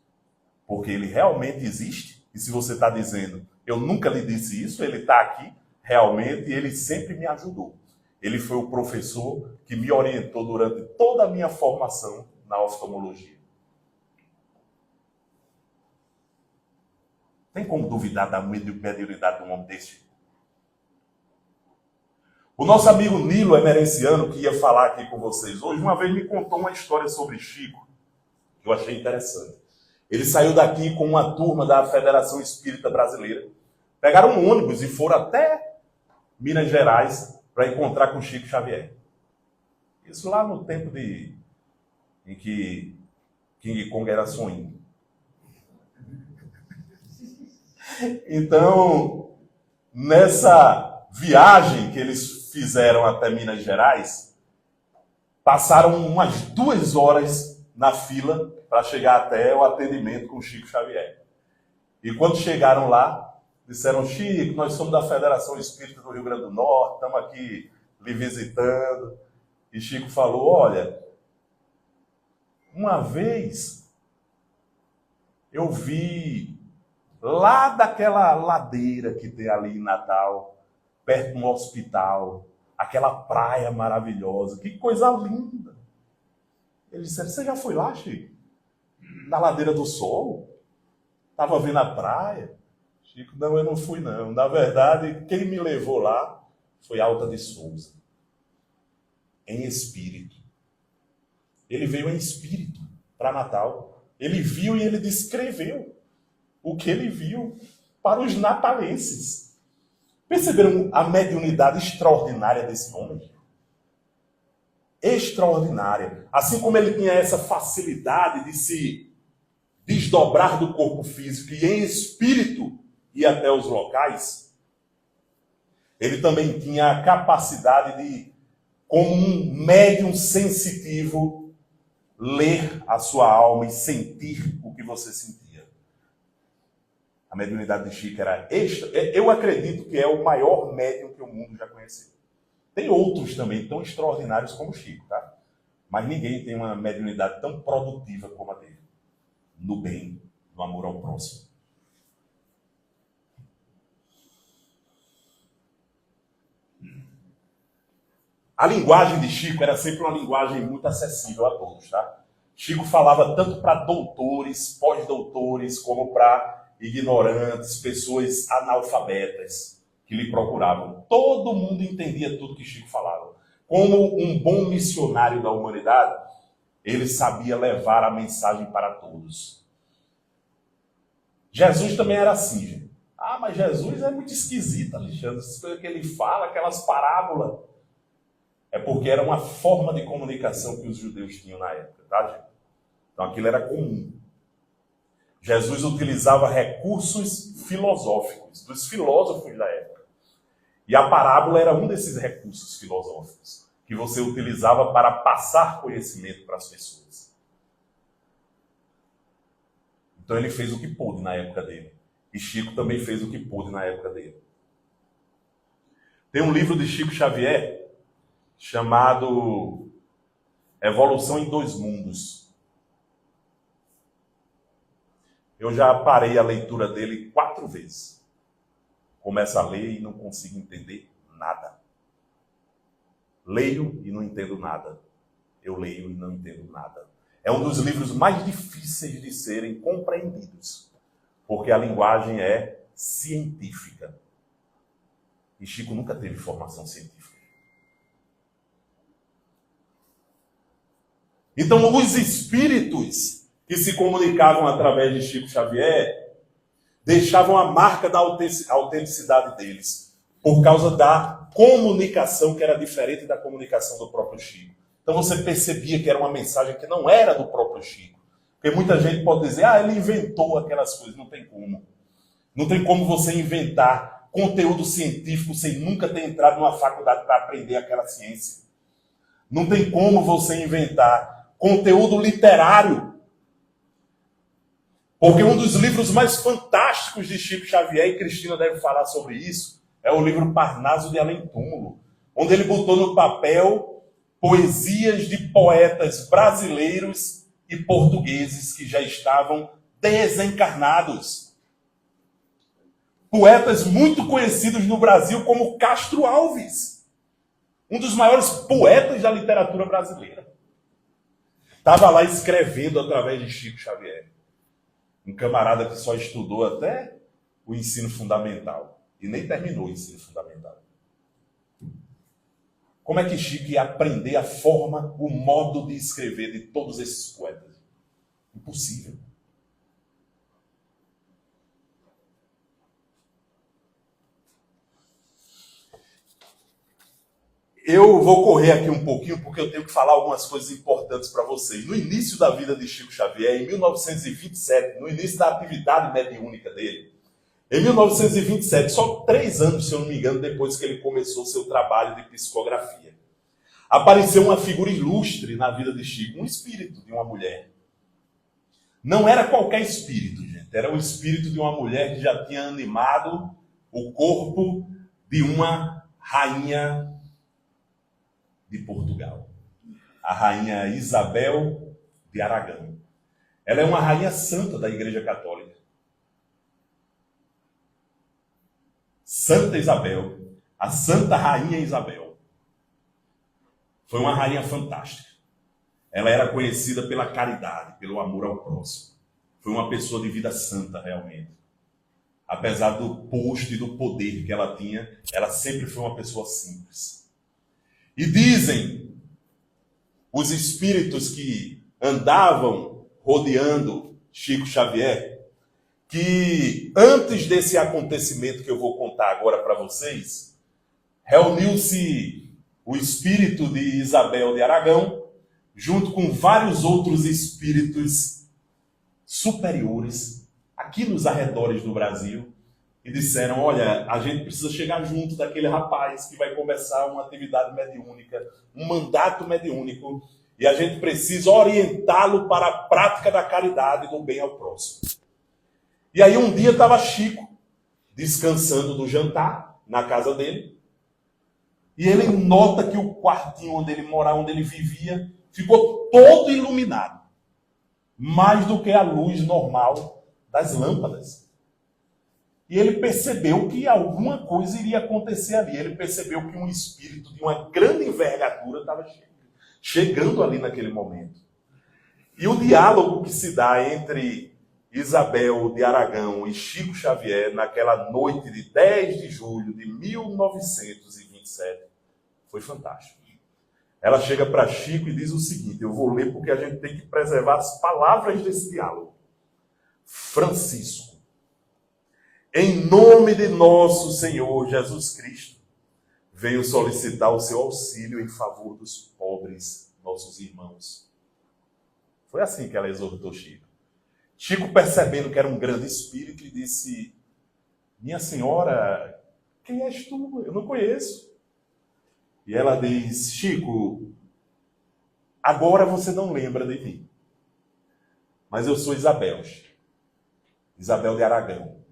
Porque ele realmente existe. E se você está dizendo, eu nunca lhe disse isso, ele está aqui realmente e ele sempre me ajudou. Ele foi o professor que me orientou durante toda a minha formação na oftalmologia. Tem como duvidar da mediunidade de um homem desse? O nosso amigo Nilo Emerenciano, que ia falar aqui com vocês hoje, uma vez me contou uma história sobre Chico, que eu achei interessante. Ele saiu daqui com uma turma da Federação Espírita Brasileira, pegaram um ônibus e foram até Minas Gerais para encontrar com Chico Xavier. Isso lá no tempo em que King Kong era sonho. Então, nessa viagem que eles fizeram até Minas Gerais, passaram umas 2 horas na fila para chegar até o atendimento com Chico Xavier. E quando chegaram lá, disseram: Chico, nós somos da Federação Espírita do Rio Grande do Norte, estamos aqui lhe visitando. E Chico falou: olha, uma vez eu vi lá daquela ladeira que tem ali em Natal, perto de um hospital, aquela praia maravilhosa, que coisa linda. Eles disseram: você já foi lá, Chico? Na Ladeira do Sol? Estava vendo a praia? Chico: não, eu não fui não. Na verdade, quem me levou lá foi Alta de Souza. Em espírito. Ele veio em espírito para Natal. Ele viu e ele descreveu o que ele viu para os natalenses. Perceberam a mediunidade extraordinária desse homem? Extraordinária. Assim como ele tinha essa facilidade de se desdobrar do corpo físico e em espírito ir até os locais, ele também tinha a capacidade de, como um médium sensitivo, ler a sua alma e sentir o que você sentia. A mediunidade de Chico era eu acredito que é o maior médium que o mundo já conheceu. Tem outros também tão extraordinários como Chico, tá? Mas ninguém tem uma mediunidade tão produtiva como a dele. No bem, no amor ao próximo. A linguagem de Chico era sempre uma linguagem muito acessível a todos, tá? Chico falava tanto para doutores, pós-doutores, como para ignorantes, pessoas analfabetas que lhe procuravam. Todo mundo entendia tudo que Chico falava. Como um bom missionário da humanidade, ele sabia levar a mensagem para todos. Jesus também era assim, gente. Ah, mas Jesus é muito esquisito, Alexandre. Essas coisas que ele fala, aquelas parábolas. É porque era uma forma de comunicação que os judeus tinham na época, tá, gente? Então aquilo era comum. Jesus utilizava recursos filosóficos, dos filósofos da época. E a parábola era um desses recursos filosóficos, que você utilizava para passar conhecimento para as pessoas. Então ele fez o que pôde na época dele. E Chico também fez o que pôde na época dele. Tem um livro de Chico Xavier chamado Evolução em Dois Mundos. Eu já parei a leitura dele 4 vezes. Começo a ler e não consigo entender nada. Leio e não entendo nada. Eu leio e não entendo nada. É um dos livros mais difíceis de serem compreendidos, porque a linguagem é científica. E Chico nunca teve formação científica. Então, os espíritos que se comunicavam através de Chico Xavier deixavam a marca da autenticidade deles, por causa da comunicação que era diferente da comunicação do próprio Chico. Então você percebia que era uma mensagem que não era do próprio Chico. Porque muita gente pode dizer: ele inventou aquelas coisas. Não tem como. Não tem como você inventar conteúdo científico sem nunca ter entrado numa faculdade para aprender aquela ciência. Não tem como você inventar conteúdo literário. Porque um dos livros mais fantásticos de Chico Xavier, e Cristina deve falar sobre isso, é o livro Parnaso de Além-Túmulo, onde ele botou no papel poesias de poetas brasileiros e portugueses que já estavam desencarnados. Poetas muito conhecidos no Brasil como Castro Alves, um dos maiores poetas da literatura brasileira. Estava lá escrevendo através de Chico Xavier. Um camarada que só estudou até o ensino fundamental e nem terminou o ensino fundamental. Como é que Chico ia aprender a forma, o modo de escrever de todos esses poetas? Impossível. Eu vou correr aqui um pouquinho porque eu tenho que falar algumas coisas importantes para vocês. No início da vida de Chico Xavier, em 1927, no início da atividade mediúnica dele, em 1927, só 3 anos, se eu não me engano, depois que ele começou seu trabalho de psicografia, apareceu uma figura ilustre na vida de Chico, um espírito de uma mulher. Não era qualquer espírito, gente. Era o espírito de uma mulher que já tinha animado o corpo de uma rainha de Portugal, a rainha Isabel de Aragão. Ela é uma rainha santa da Igreja Católica. Santa Isabel, a Santa Rainha Isabel, foi uma rainha fantástica. Ela era conhecida pela caridade, pelo amor ao próximo. Foi uma pessoa de vida santa, realmente. Apesar do posto e do poder que ela tinha, ela sempre foi uma pessoa simples. E dizem os espíritos que andavam rodeando Chico Xavier que antes desse acontecimento que eu vou contar agora para vocês, reuniu-se o espírito de Isabel de Aragão junto com vários outros espíritos superiores aqui nos arredores do Brasil e disseram, olha, a gente precisa chegar junto daquele rapaz que vai começar uma atividade mediúnica, um mandato mediúnico, e a gente precisa orientá-lo para a prática da caridade e do bem ao próximo. E aí um dia estava Chico descansando do jantar na casa dele, e ele nota que o quartinho onde ele morava, onde ele vivia, ficou todo iluminado, mais do que a luz normal das lâmpadas. E ele percebeu que alguma coisa iria acontecer ali. Ele percebeu que um espírito de uma grande envergadura estava chegando ali naquele momento. E o diálogo que se dá entre Isabel de Aragão e Chico Xavier naquela noite de 10 de julho de 1927 foi fantástico. Ela chega para Chico e diz o seguinte, eu vou ler porque a gente tem que preservar as palavras desse diálogo. Francisco, em nome de nosso Senhor Jesus Cristo, venho solicitar o seu auxílio em favor dos pobres, nossos irmãos. Foi assim que ela exortou Chico. Chico, percebendo que era um grande espírito, lhe disse, minha senhora, quem és tu? Eu não conheço. E ela diz, Chico, agora você não lembra de mim, mas eu sou Isabel de Aragão.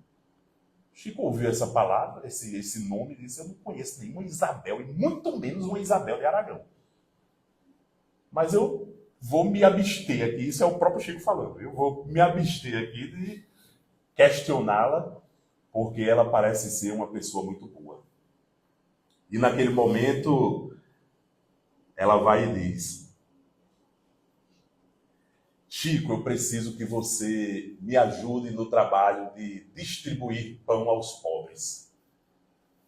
Chico ouviu essa palavra, esse nome, e disse, eu não conheço nenhuma Isabel, e muito menos uma Isabel de Aragão. Mas eu vou me abster aqui, isso é o próprio Chico falando, eu vou me abster aqui de questioná-la, porque ela parece ser uma pessoa muito boa. E naquele momento, ela vai e diz, Chico, eu preciso que você me ajude no trabalho de distribuir pão aos pobres.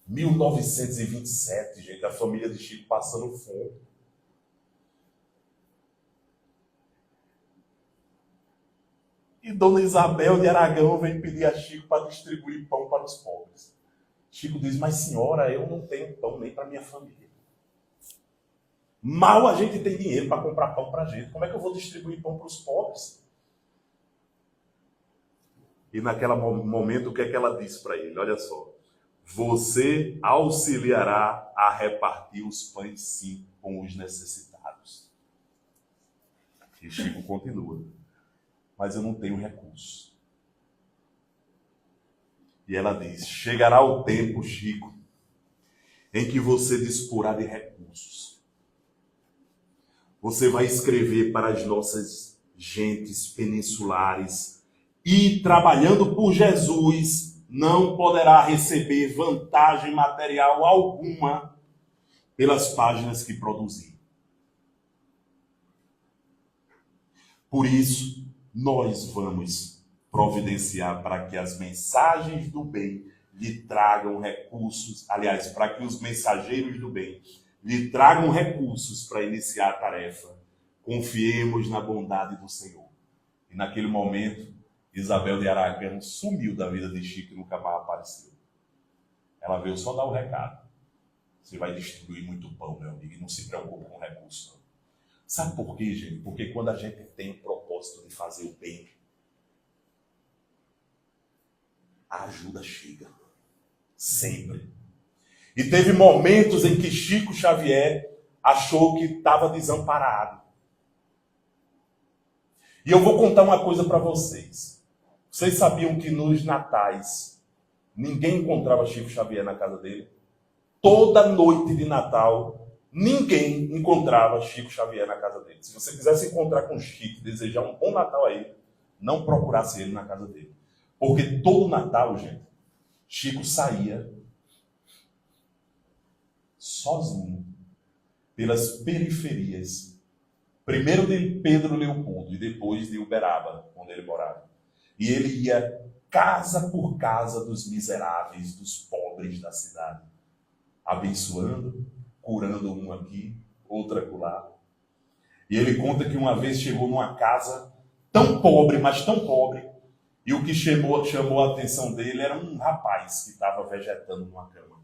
1927, gente, a família de Chico passando fome. E Dona Isabel de Aragão vem pedir a Chico para distribuir pão para os pobres. Chico diz, mas senhora, eu não tenho pão nem para minha família. Mal a gente tem dinheiro para comprar pão para a gente. Como é que eu vou distribuir pão para os pobres? E naquele momento, o que é que ela disse para ele? Olha só. Você auxiliará a repartir os pães, sim, com os necessitados. E Chico continua. Mas eu não tenho recurso. E ela diz, chegará o tempo, Chico, em que você disporá de recursos. Você vai escrever para as nossas gentes peninsulares e, trabalhando por Jesus, não poderá receber vantagem material alguma pelas páginas que produzir. Por isso, nós vamos providenciar para que as mensagens do bem lhe tragam recursos, aliás, para que os mensageiros do bem lhe tragam recursos para iniciar a tarefa. Confiemos na bondade do Senhor. E naquele momento, Isabel de Aragão sumiu da vida de Chico e nunca mais apareceu. Ela veio só dar o recado. Você vai distribuir muito pão, meu amigo, e não se preocupe com recurso, não. Sabe por quê, gente? Porque quando a gente tem o propósito de fazer o bem, a ajuda chega. Sempre. E teve momentos em que Chico Xavier achou que estava desamparado. E eu vou contar uma coisa para vocês. Vocês sabiam que nos natais ninguém encontrava Chico Xavier na casa dele? Toda noite de Natal, ninguém encontrava Chico Xavier na casa dele. Se você quisesse encontrar com Chico, desejar um bom Natal a ele, não procurasse ele na casa dele. Porque todo Natal, gente, Chico saía sozinho pelas periferias. Primeiro de Pedro Leopoldo e depois de Uberaba, onde ele morava. E ele ia casa por casa dos miseráveis, dos pobres da cidade, abençoando, curando um aqui, outro acolá. E ele conta que uma vez chegou numa casa tão pobre, mas tão pobre, e o que chamou a atenção dele era um rapaz que estava vegetando numa cama.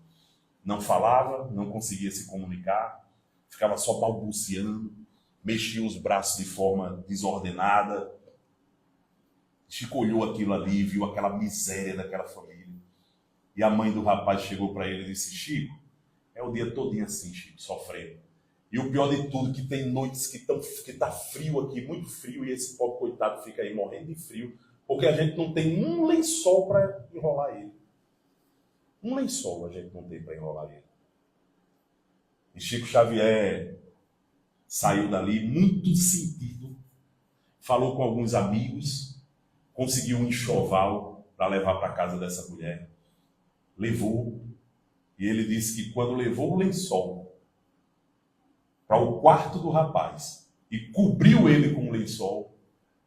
Não falava, não conseguia se comunicar, ficava só balbuciando, mexia os braços de forma desordenada. Chico olhou aquilo ali, viu aquela miséria daquela família. E a mãe do rapaz chegou para ele e disse, Chico, é o dia todinho assim, Chico, sofrendo. E o pior de tudo, que tem noites que tá frio aqui, muito frio, e esse pobre coitado fica aí morrendo de frio, porque a gente não tem um lençol para enrolar ele. Um lençol a gente não tem para enrolar ele. E Chico Xavier saiu dali muito sentido, falou com alguns amigos, conseguiu um enxoval para levar para a casa dessa mulher. Levou, e ele disse que quando levou o lençol para o quarto do rapaz e cobriu ele com o lençol,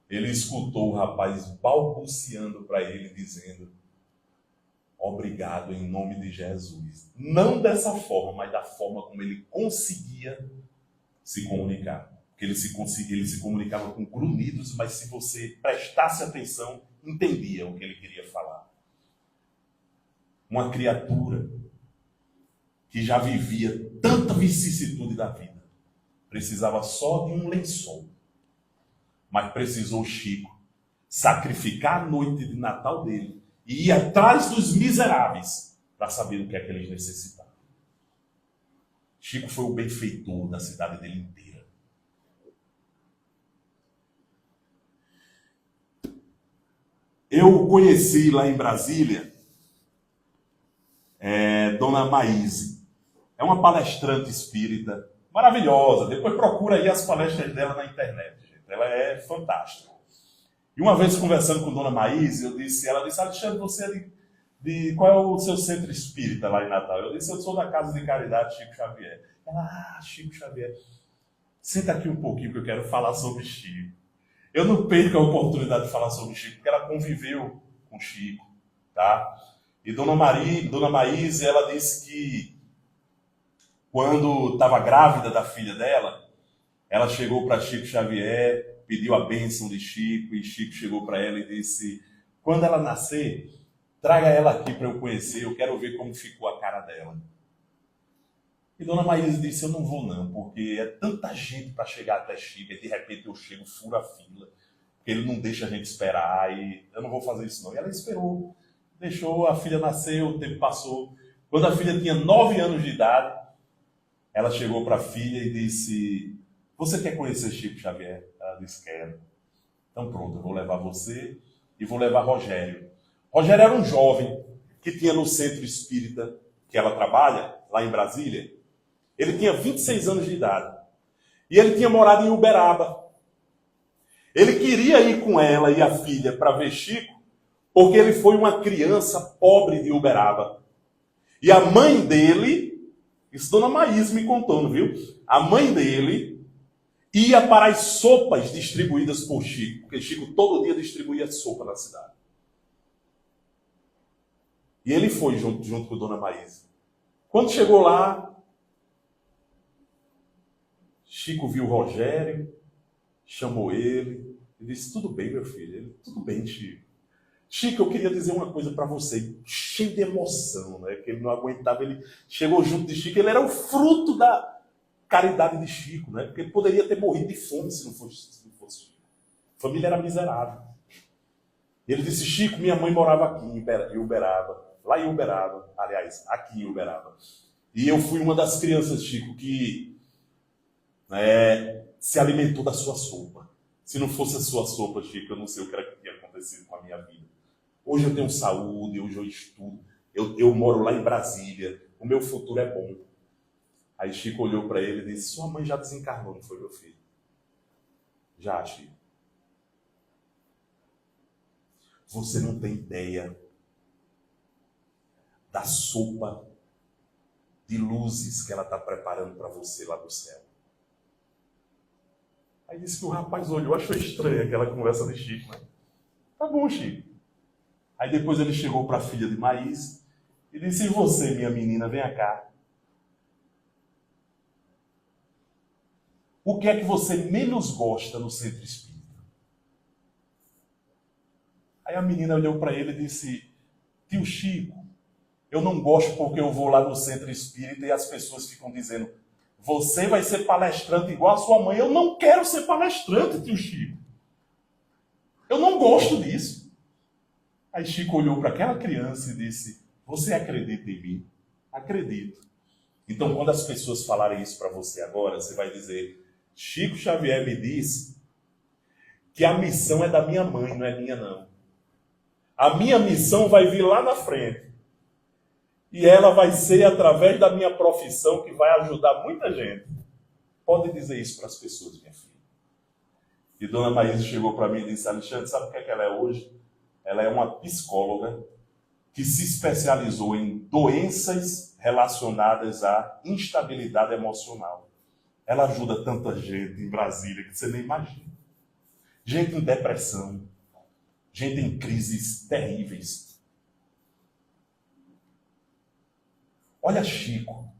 ele escutou o rapaz balbuciando para ele, dizendo, obrigado em nome de Jesus. Não dessa forma, mas da forma como ele conseguia se comunicar. Porque ele se comunicava com grunhidos, mas se você prestasse atenção, entendia o que ele queria falar. Uma criatura que já vivia tanta vicissitude da vida, precisava só de um lençol. Mas precisou Chico sacrificar a noite de Natal dele e ir atrás dos miseráveis para saber o que é que eles necessitavam. Chico foi o benfeitor da cidade dele inteira. Eu conheci lá em Brasília Dona Maíse. É uma palestrante espírita maravilhosa. Depois procura aí as palestras dela na internet, gente. Ela é fantástica. E uma vez conversando com Dona Maíse, ela disse, Alexandre, você é qual é o seu centro espírita lá em Natal? Eu disse, eu sou da Casa de Caridade Chico Xavier. Ela, Chico Xavier, senta aqui um pouquinho que eu quero falar sobre Chico. Eu não perco a oportunidade de falar sobre Chico, porque ela conviveu com Chico, tá? E Dona Maíse, ela disse que quando estava grávida da filha dela, ela chegou para Chico Xavier, pediu a bênção de Chico, e Chico chegou para ela e disse, quando ela nascer, traga ela aqui para eu conhecer, eu quero ver como ficou a cara dela. E Dona Maísa disse, eu não vou não, porque é tanta gente para chegar até Chico, e de repente eu chego, furo a fila, Porque ele não deixa a gente esperar e eu não vou fazer isso não. E ela esperou, deixou, a filha nasceu, o tempo passou. Quando a filha tinha 9 anos de idade, ela chegou para a filha e disse: você quer conhecer Chico Xavier? Ela disse: quero. Então pronto, eu vou levar você e vou levar Rogério. Rogério era um jovem que tinha no centro espírita que ela trabalha, lá em Brasília. Ele tinha 26 anos de idade. E ele tinha morado em Uberaba. Ele queria ir com ela e a filha para ver Chico, porque ele foi uma criança pobre de Uberaba. E a mãe dele, isso Dona Maís me contando, viu? A mãe dele ia para as sopas distribuídas por Chico, porque Chico todo dia distribuía sopa na cidade. E ele foi junto com Dona Maís. Quando chegou lá, Chico viu o Rogério, chamou ele e disse: tudo bem, meu filho? Ele: tudo bem, Chico. Chico, eu queria dizer uma coisa para você, cheio de emoção, né? Que ele não aguentava, ele chegou junto de Chico, ele era o fruto da caridade de Chico, né? Porque ele poderia ter morrido de fome se não fosse Chico. A família era miserável. Ele disse: Chico, minha mãe morava aqui em Uberaba, lá em Uberaba, aliás, aqui em Uberaba. E eu fui uma das crianças, Chico, que se alimentou da sua sopa. Se não fosse a sua sopa, Chico, eu não sei o que era que tinha acontecido com a minha vida. Hoje eu tenho saúde, hoje eu estudo, eu moro lá em Brasília, o meu futuro é bom. Aí Chico olhou para ele e disse: sua mãe já desencarnou, não foi, meu filho? Já, Chico. Você não tem ideia da sopa de luzes que ela está preparando para você lá do céu. Aí disse que o rapaz olhou, achou estranha aquela conversa de Chico, né? Tá bom, Chico. Aí depois ele chegou para a filha de Maís e disse: e você, minha menina, venha cá. O que é que você menos gosta no centro espírita? Aí a menina olhou para ele e disse: tio Chico, eu não gosto porque eu vou lá no centro espírita e as pessoas ficam dizendo: você vai ser palestrante igual a sua mãe. Eu não quero ser palestrante, tio Chico. Eu não gosto disso. Aí Chico olhou para aquela criança e disse: você acredita em mim? Acredito. Então, quando as pessoas falarem isso para você agora, você vai dizer: Chico Xavier me disse que a missão é da minha mãe, não é minha não. A minha missão vai vir lá na frente. E ela vai ser através da minha profissão que vai ajudar muita gente. Pode dizer isso para as pessoas, minha filha. E Dona Maísa chegou para mim e disse: Alexandre, sabe o que é que ela é hoje? Ela é uma psicóloga que se especializou em doenças relacionadas à instabilidade emocional. Ela ajuda tanta gente em Brasília que você nem imagina. Gente em depressão, gente em crises terríveis. Olha Chico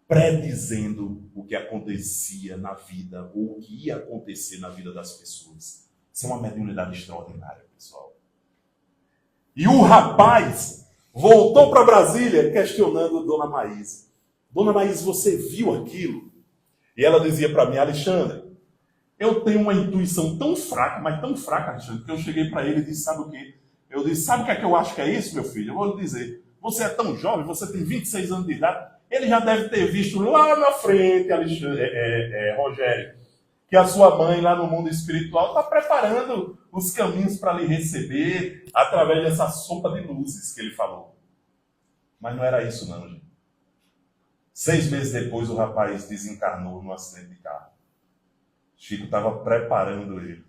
predizendo o que acontecia na vida, ou o que ia acontecer na vida das pessoas. Isso é uma mediunidade extraordinária, pessoal. E o rapaz voltou para Brasília questionando Dona Maísa. Dona Maísa, você viu aquilo? E ela dizia para mim: Alexandre, eu tenho uma intuição tão fraca, mas tão fraca, Alexandre, que eu cheguei para ele e disse: sabe o quê? Eu disse: sabe o que é que eu acho que é isso, meu filho? Eu vou lhe dizer: você é tão jovem, você tem 26 anos de idade, ele já deve ter visto lá na frente, Rogério, que a sua mãe lá no mundo espiritual está preparando os caminhos para lhe receber através dessa sopa de luzes que ele falou. Mas não era isso não, gente. 6 meses depois o rapaz desencarnou num acidente de carro. Chico estava preparando ele.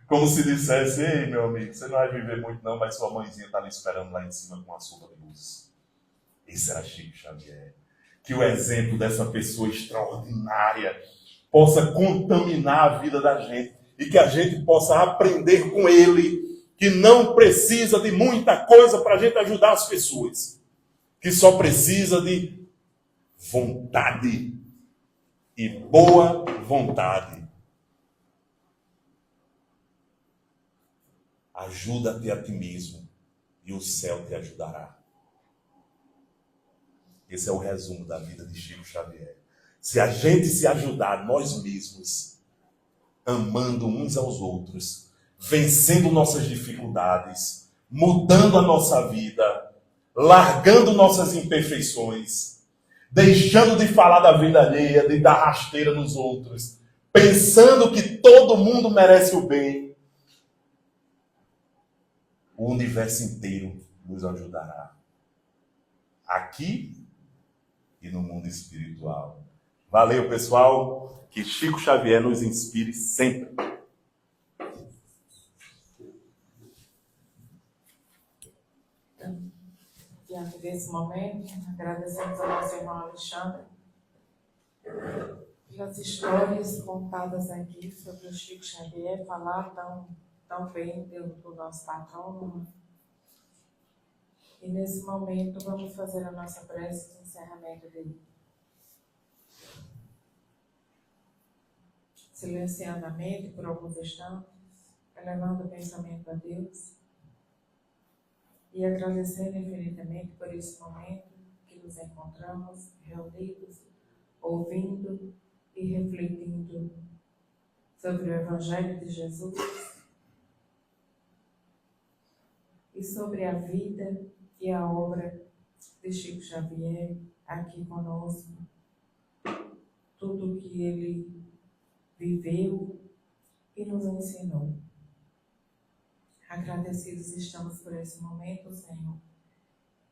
Como se dissesse: ei, meu amigo, você não vai viver muito não, mas sua mãezinha está lhe esperando lá em cima com uma sopa de luzes. Esse era Chico Xavier. Que o exemplo dessa pessoa extraordinária possa contaminar a vida da gente e que a gente possa aprender com ele que não precisa de muita coisa para a gente ajudar as pessoas, que só precisa de vontade e boa vontade. Ajuda-te a ti mesmo e o céu te ajudará. Esse é o resumo da vida de Chico Xavier. Se a gente se ajudar nós mesmos, amando uns aos outros, vencendo nossas dificuldades, mudando a nossa vida, largando nossas imperfeições, deixando de falar da vida alheia, de dar rasteira nos outros, pensando que todo mundo merece o bem, o universo inteiro nos ajudará. Aqui e no mundo espiritual. Valeu, pessoal. Que Chico Xavier nos inspire sempre. Diante desse momento, agradecemos ao nosso irmão Alexandre pelas histórias contadas aqui sobre o Chico Xavier, falar tão bem do nosso patrono. E nesse momento vamos fazer a nossa prece de encerramento dele. Silenciando a mente por alguns instantes, elevando o pensamento a Deus e agradecendo infinitamente por esse momento que nos encontramos reunidos, ouvindo e refletindo sobre o Evangelho de Jesus e sobre a vida e a obra de Chico Xavier aqui conosco. Tudo o que ele viveu e nos ensinou. Agradecidos estamos por esse momento, Senhor,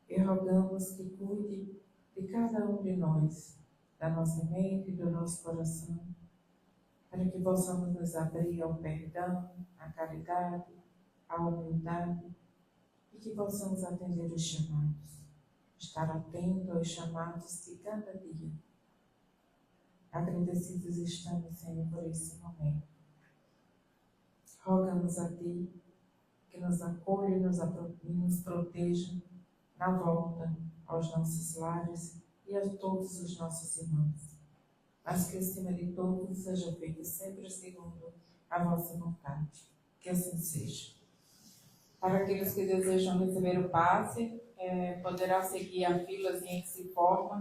e rogamos que cuide de cada um de nós, da nossa mente e do nosso coração, para que possamos nos abrir ao perdão, à caridade, à humildade, e que possamos atender os chamados, estar atento aos chamados de cada dia. Agradecidos estamos, Senhor, por esse momento. Rogamos a Ti que nos acolha e nos proteja na volta aos nossos lares e a todos os nossos irmãos. Mas que, acima de tudo, seja feito sempre segundo a vossa vontade. Que assim seja. Para aqueles que desejam receber o passe, poderá seguir a filazinha que se forma